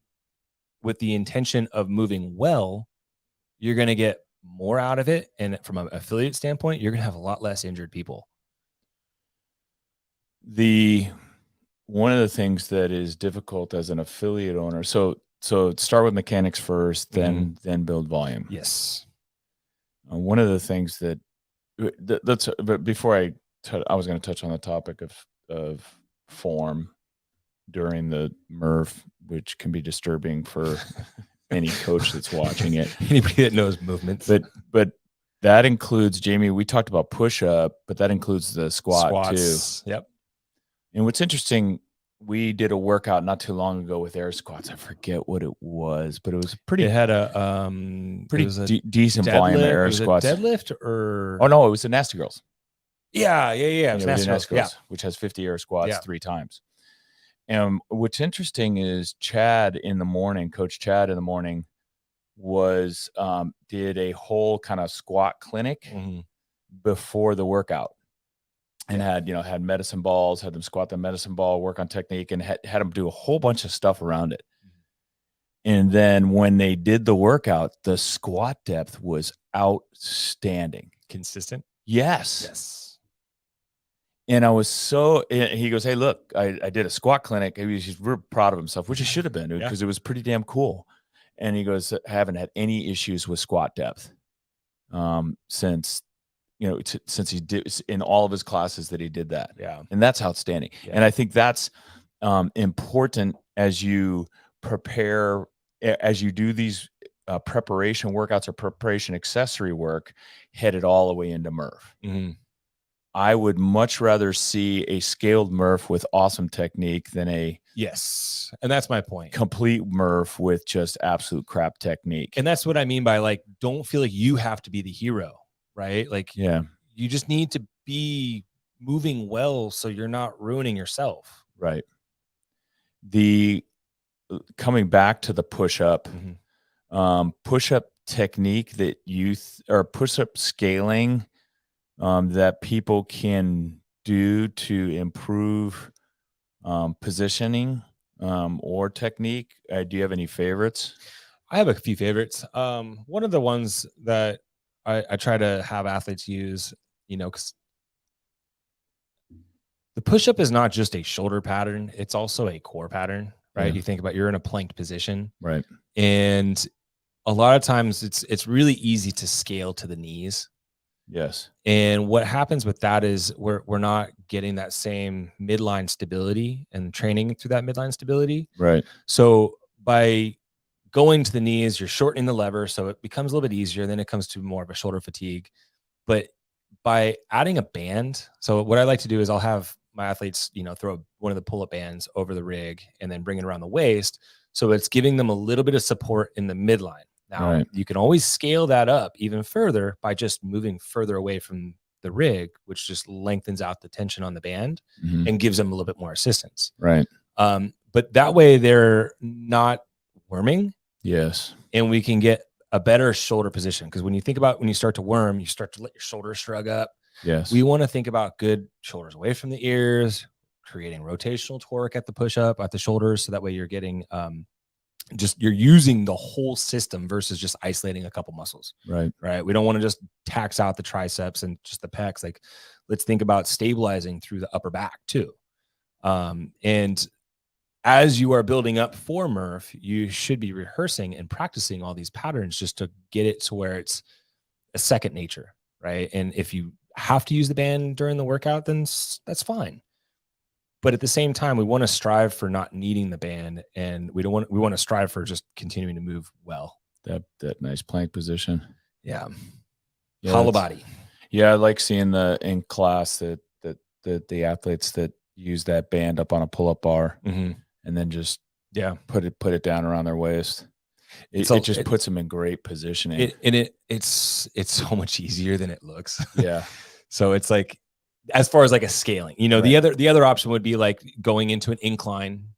with the intention of moving well, you're going to get more out of it. And from an affiliate standpoint, you're going to have a lot less injured people. One of the things that is difficult as an affiliate owner. So so start with mechanics first, then build volume. Yes. One of the things that that's but before I was going to touch on the topic of form during the MRF, which can be disturbing for any coach that's watching it. Anybody that knows movements. But that includes, Jamie, we talked about push up, but that includes the squats too. Yep. And what's interesting, we did a workout not too long ago with air squats. I forget what it was, but it was It had a decent volume of air squats. Deadlift or no, it was the Nasty Girls. Yeah. It was Nasty Nasty Girls, which has 50 air squats 3 times. And what's interesting is Coach Chad in the morning was did a whole kind of squat clinic before the workout, and had medicine balls, had them squat the medicine ball, work on technique, and had them do a whole bunch of stuff around it. And then when they did the workout, the squat depth was outstanding. Consistent. Yes. And I was he goes, hey, look, I did a squat clinic. He's real proud of himself, which he should have been, because it was pretty damn cool. And he goes, I haven't had any issues with squat depth since he did in all of his classes that he did that. Yeah. And that's outstanding. Yeah. And I think that's important as you prepare, as you do these preparation workouts or preparation accessory work, headed all the way into MRF. I would much rather see a scaled MRF with awesome technique than a and that's my point. Complete MRF with just absolute crap technique. And that's what I mean by, like, don't feel like you have to be the hero, right? Like, you just need to be moving well so you're not ruining yourself. Right. Coming back to the push-up, push-up technique that or push-up scaling that people can do to improve positioning or technique. Do you have any favorites? I have a few favorites. One of the ones that I try to have athletes use, because the push-up is not just a shoulder pattern, it's also a core pattern, right? You think about, you're in a planked position, right? And a lot of times it's really easy to scale to the knees. Yes. And what happens with that is we're not getting that same midline stability and training through that midline stability. Right. So by going to the knees, you're shortening the lever, so it becomes a little bit easier. Then it comes to more of a shoulder fatigue. But by adding a band, so what I like to do is I'll have my athletes, throw one of the pull-up bands over the rig and then bring it around the waist. So it's giving them a little bit of support in the midline. Now, you can always scale that up even further by just moving further away from the rig, which just lengthens out the tension on the band and gives them a little bit more assistance. Right. But that way they're not worming. Yes. And we can get a better shoulder position. Because when you start to worm, you start to let your shoulders shrug up. Yes. We want to think about good shoulders away from the ears, creating rotational torque at the push-up, at the shoulders. So that way you're getting you're using the whole system versus just isolating a couple muscles. Right. We don't want to just tax out the triceps and just the pecs. Like, let's think about stabilizing through the upper back too. And as you are building up for MRF, you should be rehearsing and practicing all these patterns just to get it to where it's a second nature. Right. And if you have to use the band during the workout, then that's fine. But at the same time, we want to strive for not needing the band, and we want to strive for just continuing to move well. That nice plank position. Yeah. Hollow body. Yeah, I like seeing in class that the athletes that use that band up on a pull-up bar and then just put it down around their waist. It just puts them in great positioning. It's so much easier than it looks. Yeah. So it's like, as far as like a scaling, the other option would be like going into an incline,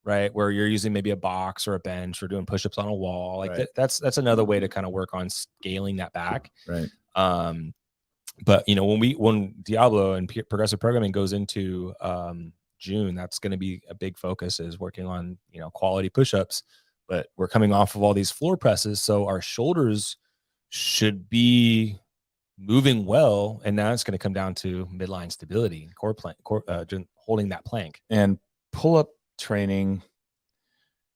right? Where you're using maybe a box or a bench or doing push-ups on a wall. Like that's another way to kind of work on scaling that back. Right. But when Diablo and progressive programming goes into June, that's going to be a big focus, is working on, quality push-ups. But we're coming off of all these floor presses, so our shoulders should be moving well, and now it's going to come down to midline stability, core holding that plank. And pull-up training,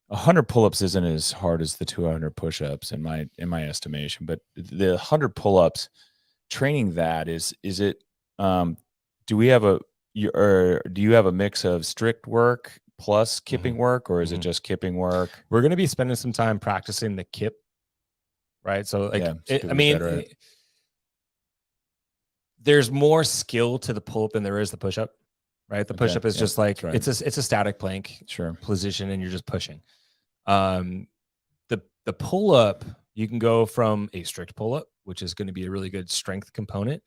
100 pull-ups isn't as hard as the 200 push-ups in my estimation, but the 100 pull-ups, training that is it, do we have a, or do you have a mix of strict work plus kipping work, or is it just kipping work? We're going to be spending some time practicing the kip, right? So like, I mean, there's more skill to the pull-up than there is the push-up, right? The push-up is just like, it's a static plank position and you're just pushing. The pull-up, you can go from a strict pull-up, which is going to be a really good strength component.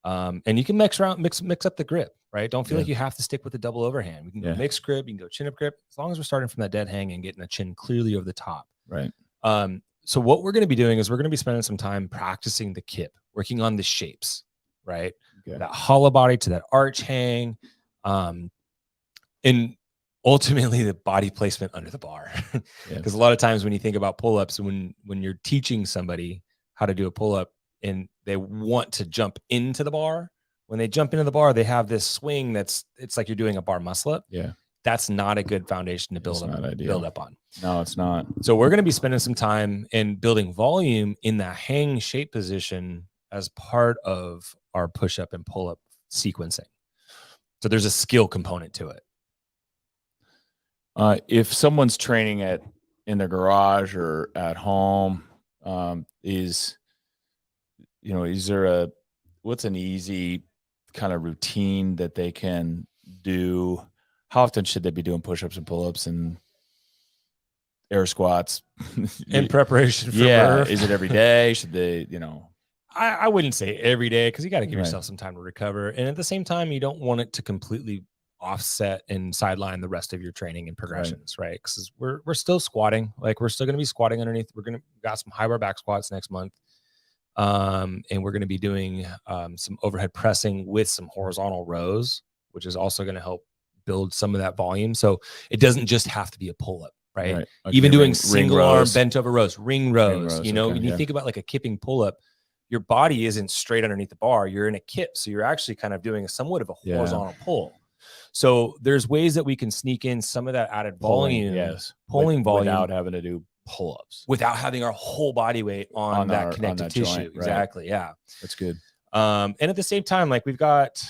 And you can mix up the grip, right? Don't feel like you have to stick with the double overhand. We can go mixed grip, you can go chin up grip, as long as we're starting from that dead hang and getting the chin clearly over the top. Right. So what we're going to be doing is we're going to be spending some time practicing the kip, working on the shapes, right? Okay. That hollow body to that arch hang. And ultimately the body placement under the bar. Because a lot of times when you think about pull-ups, when you're teaching somebody how to do a pull-up and they want to jump into the bar, when they jump into the bar, they have this swing it's like you're doing a bar muscle up. Yeah. That's not a good foundation to build up on. No, it's not. So we're going to be spending some time in building volume in that hang shape position as part of our push-up and pull-up sequencing. So there's a skill component to it. If someone's training in their garage or at home, is there what's an easy kind of routine that they can do? How often should they be doing push-ups and pull-ups and air squats in preparation for birth? Is it every day? Should they, I wouldn't say every day, because you got to give yourself some time to recover. And at the same time, you don't want it to completely offset and sideline the rest of your training and progressions, right? Because we're still squatting. Like, we're still going to be squatting underneath. Got some high bar back squats next month. And we're going to be doing some overhead pressing with some horizontal rows, which is also going to help build some of that volume. So it doesn't just have to be a pull-up, right? Okay, even doing single arm bent over rows, ring rows, when you think about like a kipping pull-up, your body isn't straight underneath the bar. You're in a kip. So you're actually kind of doing somewhat of a horizontal pull. So there's ways that we can sneak in some of that added volume, pulling volume without having to do pull-ups, without having our whole body weight on that connective tissue. Joint, exactly. Yeah. That's good. And at the same time, like we've got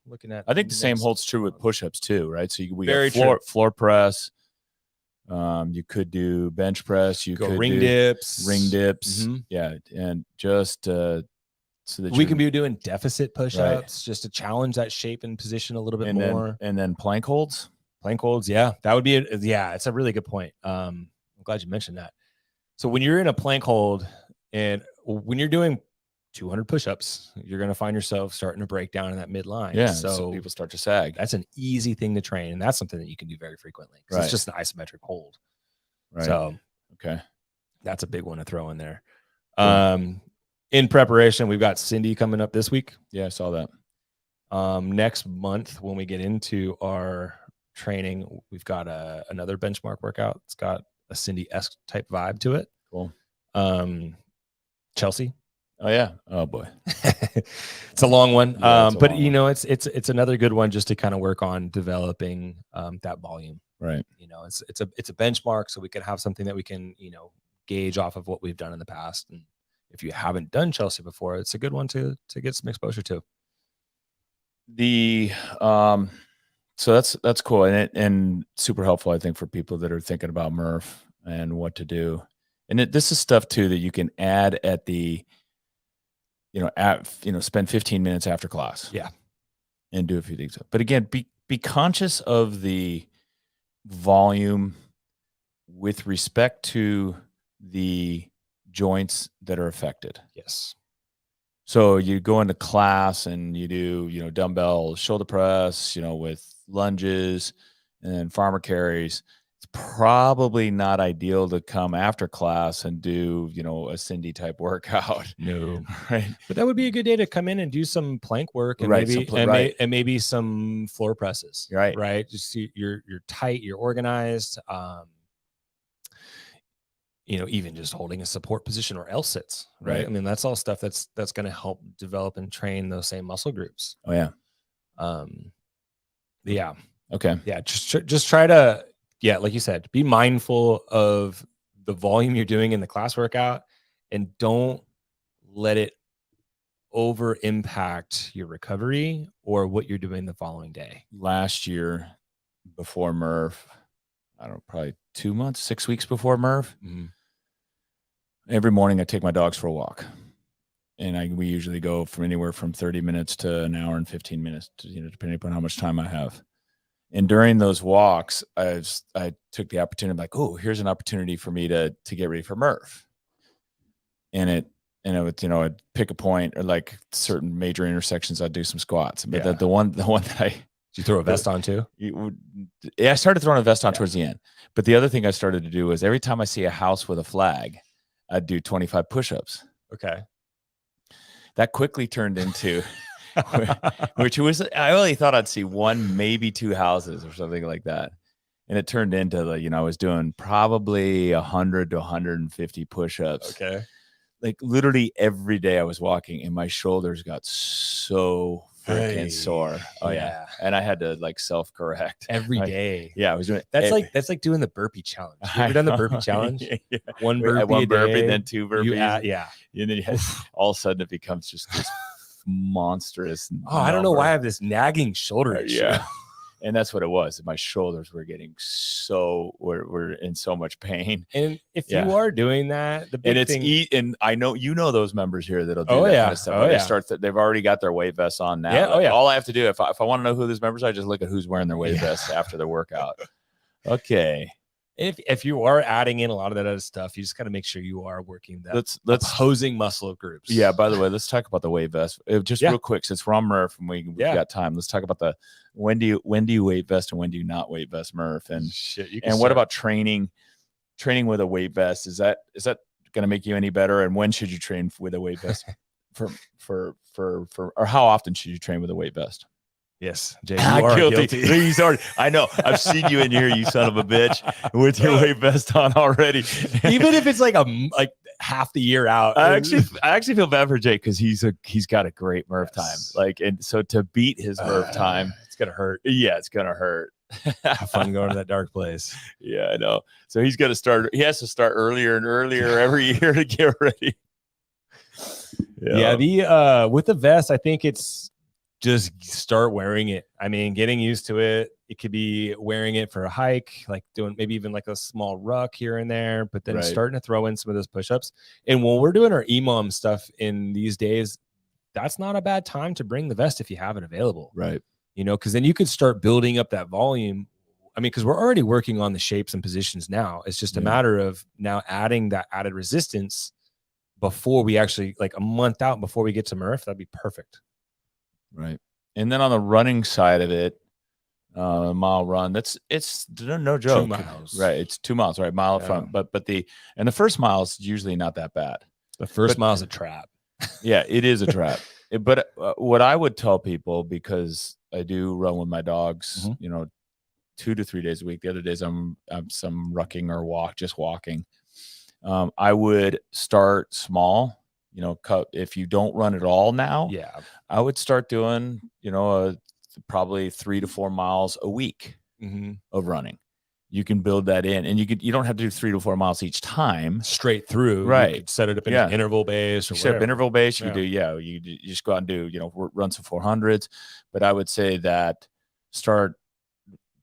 looking at, I think the same holds true with push-ups too, right? So we got floor press. You could do bench press. You could ring dips. Mm-hmm. Yeah. And just, so that we can be doing deficit push-ups just to challenge that shape and position a little bit more. And then plank holds. Yeah, that would be it's a really good point. I'm glad you mentioned that. So when you're in a plank hold and when you're doing 200 push-ups, you're going to find yourself starting to break down in that midline. Yeah, so people start to sag. That's an easy thing to train, and that's something that you can do very frequently because it's just an isometric hold. Right. So okay, that's a big one to throw in there. In preparation, we've got Cindy coming up this week. Yeah, I saw that. Next month, when we get into our training, we've got another benchmark workout. It's got a Cindy-esque type vibe to it. Cool. Chelsea. Oh yeah. Oh boy. It's a long one. But it's another good one just to kind of work on developing that volume. Right. It's a benchmark, so we can have something that we can, gauge off of what we've done in the past. And if you haven't done Chelsea before, it's a good one to get some exposure to. So that's cool and super helpful, I think, for people that are thinking about Murph and what to do. And this is stuff too that you can add at the, spend 15 minutes after class. Yeah. And do a few things. But again, be conscious of the volume with respect to the joints that are affected. Yes. So you go into class and you do, dumbbell shoulder press, with lunges and farmer carries. It's probably not ideal to come after class and do, a Cindy type workout. No. Right. But that would be a good day to come in and do some plank work and maybe some floor presses. Right. Right. Just you're tight, you're organized. Even just holding a support position or L sits, right? I mean, that's all stuff that's going to help develop and train those same muscle groups. Oh yeah. Yeah. Okay. Yeah. Just try to yeah, like you said, be mindful of the volume you're doing in the class workout, and don't let it over impact your recovery or what you're doing the following day. Last year before Murph, I don't know, probably 2 months, 6 weeks before Murph, every morning I take my dogs for a walk. And we usually go from anywhere from 30 minutes to an hour and 15 minutes, depending upon how much time I have. And during those walks, I took the opportunity, like, oh, here's an opportunity for me to get ready for Murph. And it would, I'd pick a point, or like certain major intersections, I'd do some squats. But the one that Did you throw a vest on too? I started throwing a vest on towards the end. But the other thing I started to do was every time I see a house with a flag, I'd do 25 push-ups. Okay. That quickly turned into, which was, I only thought I'd see one, maybe two houses or something like that. And it turned into, I was doing probably 100 to 150 push-ups. Okay. Like literally every day I was walking and my shoulders got so freaking sore. Oh yeah. And I had to like self-correct every day. Yeah, I was doing that's like doing the burpee challenge. You ever done the burpee challenge? Yeah. One burpee, then two burpees. Yeah. And then all of a sudden it becomes just this monstrous. I don't know why I have this nagging shoulder issue. Yeah. And that's what it was. My shoulders were getting we're in so much pain. And if you are doing that, the big thing, and I know those members here that'll do that kind of stuff. They've already got their weight vests on now. Yeah. All I have to do, if I want to know who those members are, I just look at who's wearing their weight vests after their workout. Okay. If you are adding in a lot of that other stuff, you just got to make sure you are working that opposing muscle groups. Yeah. By the way, let's talk about the weight vest just real quick, since we're on Murph and we've got time. Let's talk about when do you weight vest and when do you not weight vest Murph? And what about training with a weight vest? Is that going to make you any better? And when should you train with a weight vest for or how often should you train with a weight vest? Yes, Jay, you are guilty. He's already, I know. I've seen you in here, you son of a bitch, with your weight vest on already. Even if it's like half the year out. I actually feel bad for Jake because he's got a great Murph time. And so to beat his Murph time, it's gonna hurt. Yeah, it's gonna hurt. Have fun going to that dark place. Yeah, I know. So he's gonna start. He has to start earlier and earlier every year to get ready. Yeah. With the vest, I think it's just start wearing it. I mean, getting used to it. It could be wearing it for a hike, like doing maybe even like a small ruck here and there, but then starting to throw in some of those push-ups. And when we're doing our EMOM stuff in these days, that's not a bad time to bring the vest if you have it available. Right. Because then you could start building up that volume. I mean, because we're already working on the shapes and positions now. It's just a matter of now adding that added resistance before we actually, like a month out before we get to Murph. That'd be perfect. Right. And then on the running side of it, a mile run, it's no joke. 2 miles. Right. It's 2 miles, right? Mile up front. But the first mile is usually not that bad. The first mile is a trap. Yeah, it is a trap. But what I would tell people, because I do run with my dogs, 2 to 3 days a week. The other days I'm some rucking or walking. I would start small. If you don't run at all now, I would start doing, probably 3 to 4 miles a week of running. You can build that in, and you don't have to do 3 to 4 miles each time straight through. Right. You could set it up in an interval base or set up interval base. You you just go out and do, run some 400s. But I would say that start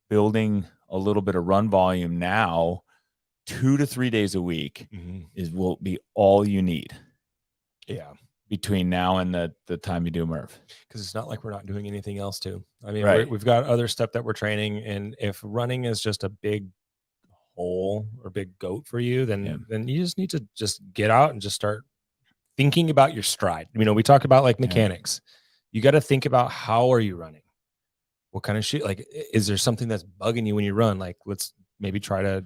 building a little bit of run volume now, 2 to 3 days a week will be all you need. Yeah. Between now and the time you do Murph. Because it's not like we're not doing anything else too. I mean, we've got other stuff that we're training. And if running is just a big hole or big goat for you, then you just need to just get out and just start thinking about your stride. We talk about like mechanics. You got to think about, how are you running? What kind of shit? Like, is there something that's bugging you when you run? Like, let's maybe try to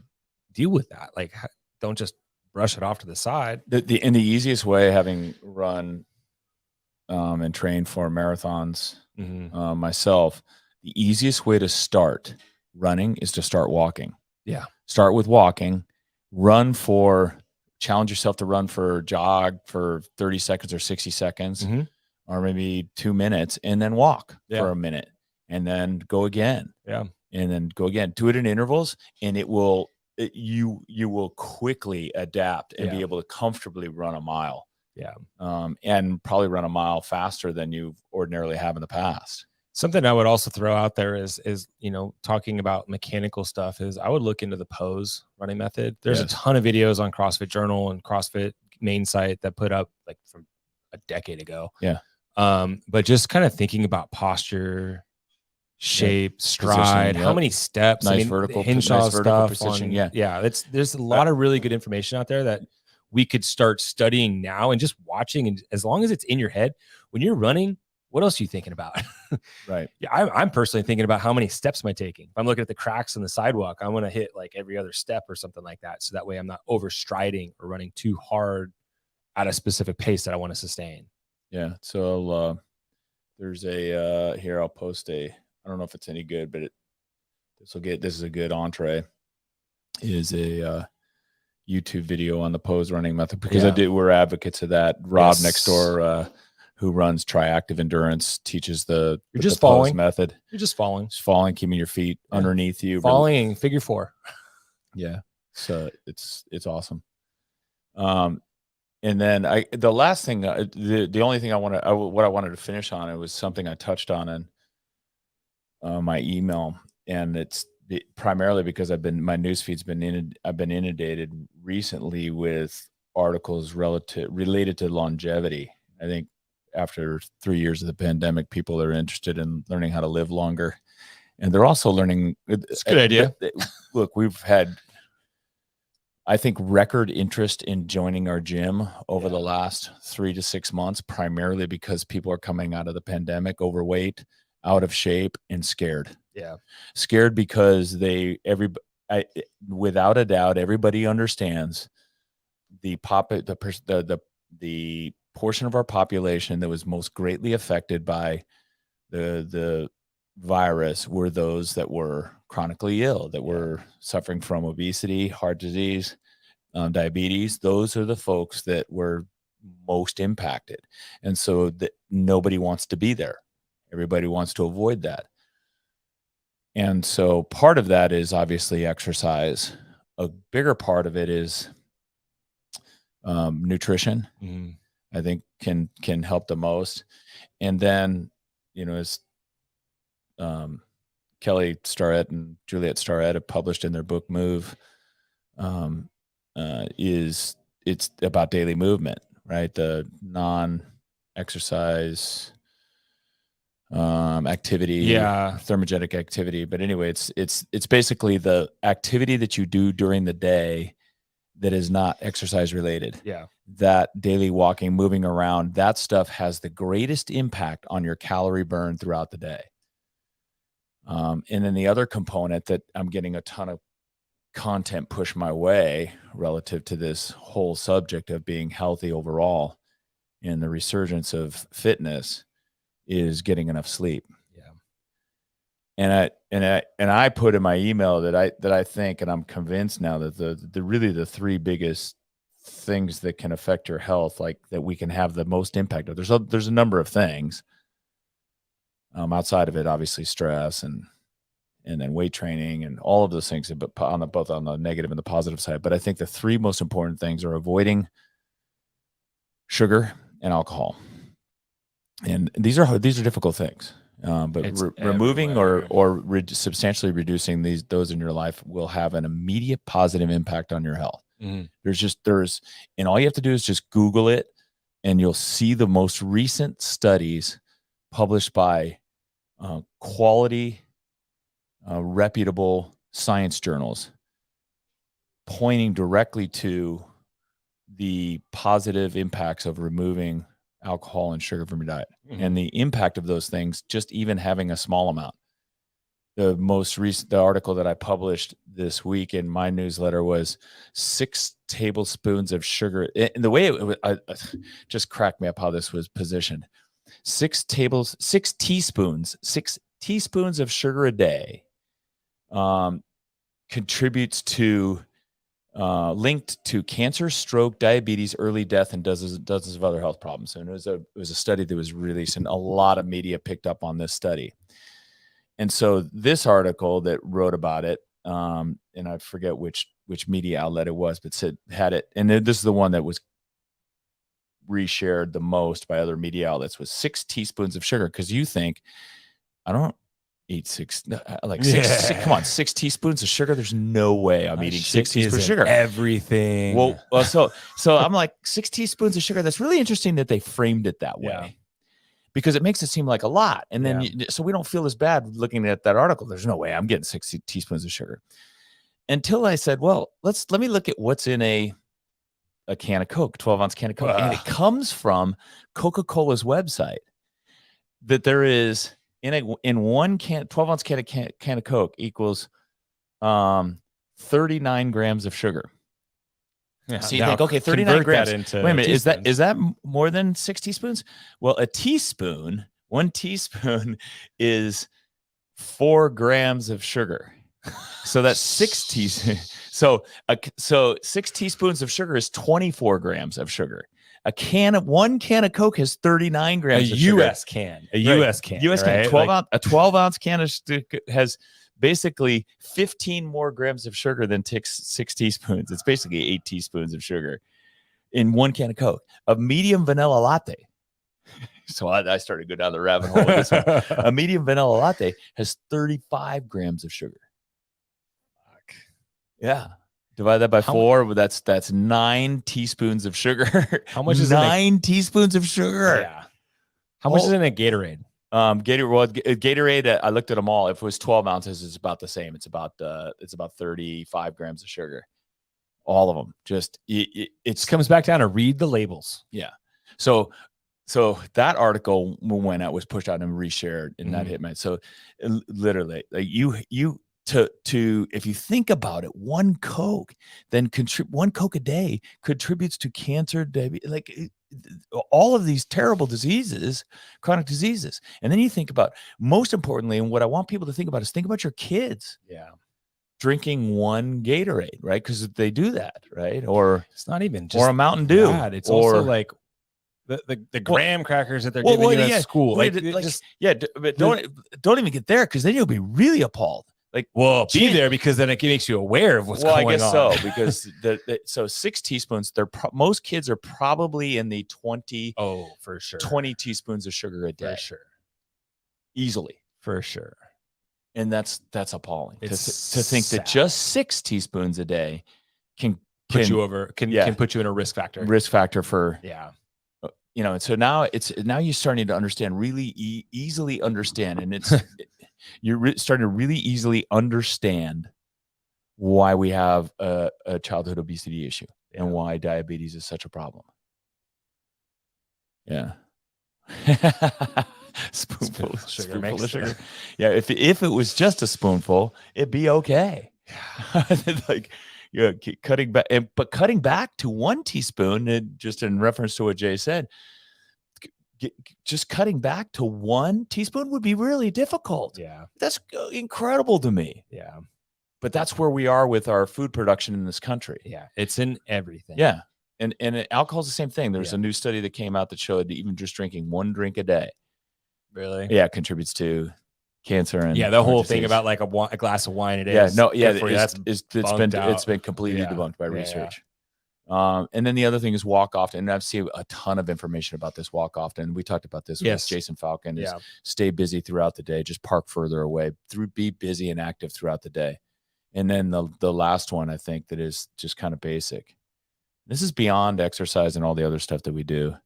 deal with that. Like, don't just brush it off to the side. The easiest way, having run and trained for marathons myself, the easiest way to start running is to start walking. Yeah. Start with walking, challenge yourself to jog for 30 seconds or 60 seconds or maybe 2 minutes, and then walk for a minute and then go again. Yeah. and then go again. Do it in intervals, and you will quickly adapt and be able to comfortably run a mile. Yeah. And probably run a mile faster than you ordinarily have in the past. Something I would also throw out there is talking about mechanical stuff is I would look into the pose running method. There's a ton of videos on CrossFit Journal and CrossFit main site that put up like from a decade ago. Yeah. But just kind of thinking about posture, shape, stride, how many steps, vertical stuff precision. There's a lot of really good information out there that we could start studying now and just watching. And as long as it's in your head, when you're running, what else are you thinking about? Right. Yeah. I'm personally thinking about how many steps am I taking? If I'm looking at the cracks in the sidewalk, I want to hit like every other step or something like that. So that way I'm not overstriding or running too hard at a specific pace that I want to sustain. Yeah. So there's a here, I'll post I don't know if it's any good, but this is a good entree, is a YouTube video on the pose running method, because we're advocates of that. Rob next door, who runs Triactive Endurance, teaches the pose method. You're just falling. Just falling, keeping your feet underneath you. Falling, figure 4. Yeah. So it's awesome. And then the last thing, the only thing what I wanted to finish on, it was something I touched on in my email, and it's primarily because I've been inundated recently with articles related to longevity. I think after 3 years of the pandemic, people are interested in learning how to live longer, and they're also learning. It's a good idea. Look, we've had, I think, record interest in joining our gym over the last 3 to 6 months, primarily because people are coming out of the pandemic overweight, out of shape, and scared. Yeah. Scared because without a doubt, everybody understands the portion of our population that was most greatly affected by the virus were those that were chronically ill, that were suffering from obesity, heart disease, diabetes. Those are the folks that were most impacted. And so nobody wants to be there. Everybody wants to avoid that. And so part of that is obviously exercise. A bigger part of it is nutrition. Mm-hmm. I think can help the most. And then, as Kelly Starrett and Juliet Starrett have published in their book Move, it's about daily movement, right? The non-exercise activity, thermogenic activity. But anyway, it's basically the activity that you do during the day that is not exercise related. Yeah. That daily walking, moving around, that stuff has the greatest impact on your calorie burn throughout the day. And then the other component that I'm getting a ton of content pushed my way relative to this whole subject of being healthy overall and the resurgence of fitness is getting enough sleep. Yeah. And I put in my email that I think, and I'm convinced now, that the three biggest things that can affect your health, like that we can have the most impact of. There's a number of things outside of it, obviously stress and then weight training and all of those things, but both on the negative and the positive side. But I think the three most important things are avoiding sugar and alcohol. And these are difficult things. But removing or substantially reducing those in your life will have an immediate positive impact on your health. Mm. And all you have to do is just Google it, and you'll see the most recent studies published by quality, reputable science journals, pointing directly to the positive impacts of removing alcohol and sugar from your diet, and the impact of those things, just even having a small amount. The most recent, the article that I published this week in my newsletter was 6 tablespoons of sugar. And the way it just cracked me up how this was positioned. 6 teaspoons of sugar a day contributes to linked to cancer, stroke, diabetes, early death, and dozens of other health problems. And it was a study that was released, and a lot of media picked up on this study. And so this article that wrote about it, and I forget which media outlet it was, but had it, and this is the one that was reshared the most by other media outlets, was 6 teaspoons of sugar. Because you think, I don't eat six, come on, 6 teaspoons of sugar. There's no way I'm eating 6 teaspoons of sugar. Everything. Well, so I'm like, 6 teaspoons of sugar. That's really interesting that they framed it that way, because it makes it seem like a lot. And then, so we don't feel as bad looking at that article. There's no way I'm getting 6 teaspoons of sugar. Until I said, well, let me look at what's in a can of Coke, 12-ounce can of Coke. And it comes from Coca-Cola's website, that there is in one can, 12-ounce can of Coke equals 39 grams of sugar. Yeah, so you think, okay, 39 grams. Wait a minute, is that more than 6 teaspoons? Well, one teaspoon is 4 grams of sugar. So that's 6 teaspoons. So 6 teaspoons of sugar is 24 grams of sugar. One can of Coke has 39 grams of sugar. US can. US can. Right? 12-ounce can has basically 15 more grams of sugar than 6 teaspoons. It's basically 8 teaspoons of sugar in one can of Coke. A medium vanilla latte. So I started to go down the rabbit hole with this one. A medium vanilla latte has 35 grams of sugar. Fuck. Yeah. Divide that by 4. That's 9 teaspoons of sugar. How much is 9 teaspoons of sugar? Yeah. How much is in a Gatorade? Gatorade. I looked at them all. If it was 12 ounces, it's about the same. It's about 35 grams of sugar. All of them. Just it comes back down to read the labels. Yeah. So that article when it was pushed out and reshared, and that hit me. So literally, like you to if you think about it, one Coke a day contributes to cancer, like all of these terrible diseases, chronic diseases. And then you think about, most importantly, and what I want people to think about is think about your kids. Yeah. Drinking one Gatorade, right? Because they do that, right? Or it's not even just or a Mountain Dew. It's also like the graham crackers that they're giving you at school. But don't even get there, because then you'll be really appalled. Like, well, be there, because then it makes you aware of what's going on. Well, I guess so, because so 6 teaspoons. Most kids are probably in the 20. Oh, for sure. 20 teaspoons of sugar a day, for sure, easily, for sure. And that's appalling to It's think that just 6 teaspoons a day can put you in a risk factor for And so now you're starting to understand, really easily understand, and it's. You're starting to really easily understand why we have a childhood obesity issue and why diabetes is such a problem. Yeah. spoonful of sugar. Yeah. If it was just a spoonful, it'd be okay. Like, cutting back, but cutting back to 1 teaspoon, and just in reference to what Jay said, just cutting back to 1 teaspoon would be really difficult. Yeah. That's incredible to me. Yeah. But that's where we are with our food production in this country. Yeah. It's in everything. Yeah. And alcohol's the same thing. There's a new study that came out that showed that even just drinking 1 drink a day. Really? Yeah. Contributes to cancer. And the whole thing about like a glass of wine a day. Yeah. It's been completely debunked by research. And then the other thing is walk often. And I've seen a ton of information about this walk often. We talked about this with Jason Falcon. Is stay busy throughout the day. Just park further away. Be busy and active throughout the day. And then the last one, I think, that is just kind of basic. This is beyond exercise and all the other stuff that we do,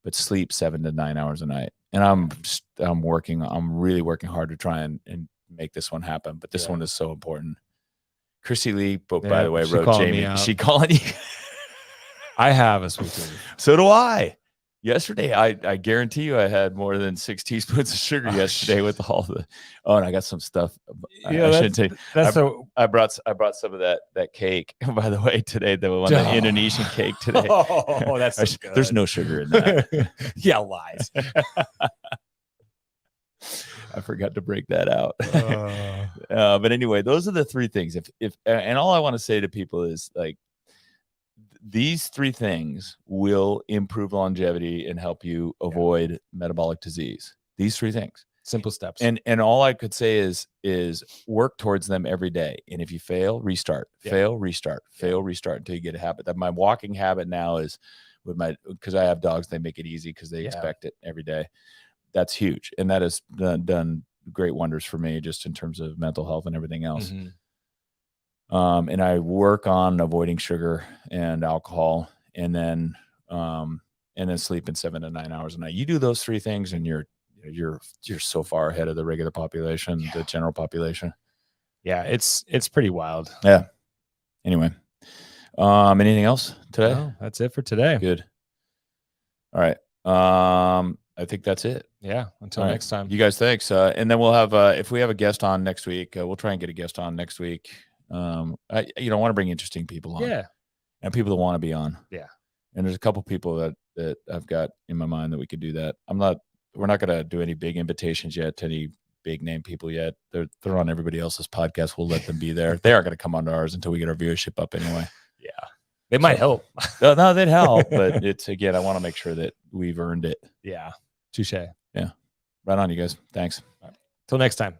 but sleep 7 to 9 hours a night. And I'm really working hard to try and make this one happen. But this one is so important. Chrissy Lee, by the way, wrote Jamie. She calling you. I have a sweet tooth. So do I. Yesterday, I guarantee you I had more than 6 teaspoons of sugar yesterday with all the. Oh, and I got some stuff. Yeah, I shouldn't take. I brought some of that cake. By the way, today the Indonesian cake today. Oh, that's so good. There's no sugar in that. Yeah, lies. I forgot to break that out. But anyway, those are the 3 things. If and all I want to say to people is, like, these 3 things will improve longevity and help you avoid metabolic disease. These 3 things. Simple steps. And all I could say is work towards them every day. And if you fail, restart, fail, restart, fail, restart until you get a habit. That my walking habit now is because I have dogs, they make it easy because they expect it every day. That's huge. And that has done great wonders for me just in terms of mental health and everything else. And I work on avoiding sugar and alcohol, and then sleeping 7 to 9 hours a night. You do those 3 things and you're so far ahead of the regular population, the general population. Yeah, it's pretty wild. Yeah. Anyway, anything else today? No, that's it for today. Good. All right. I think that's it. Yeah. Until next time. You guys, thanks. And then we'll have if we have a guest on next week, we'll try and get a guest on next week. I want to bring interesting people on. Yeah. And people that want to be on. Yeah. And there's a couple people that I've got in my mind that we could do that. We're not going to do any big invitations yet to any big name people yet. They're on everybody else's podcast. We'll let them be there. They aren't going to come onto ours until we get our viewership up anyway. Yeah. They might help. No, they'd help. But it's, again, I want to make sure that we've earned it. Yeah. Touche. Yeah. Right on, you guys. Thanks. Till next time.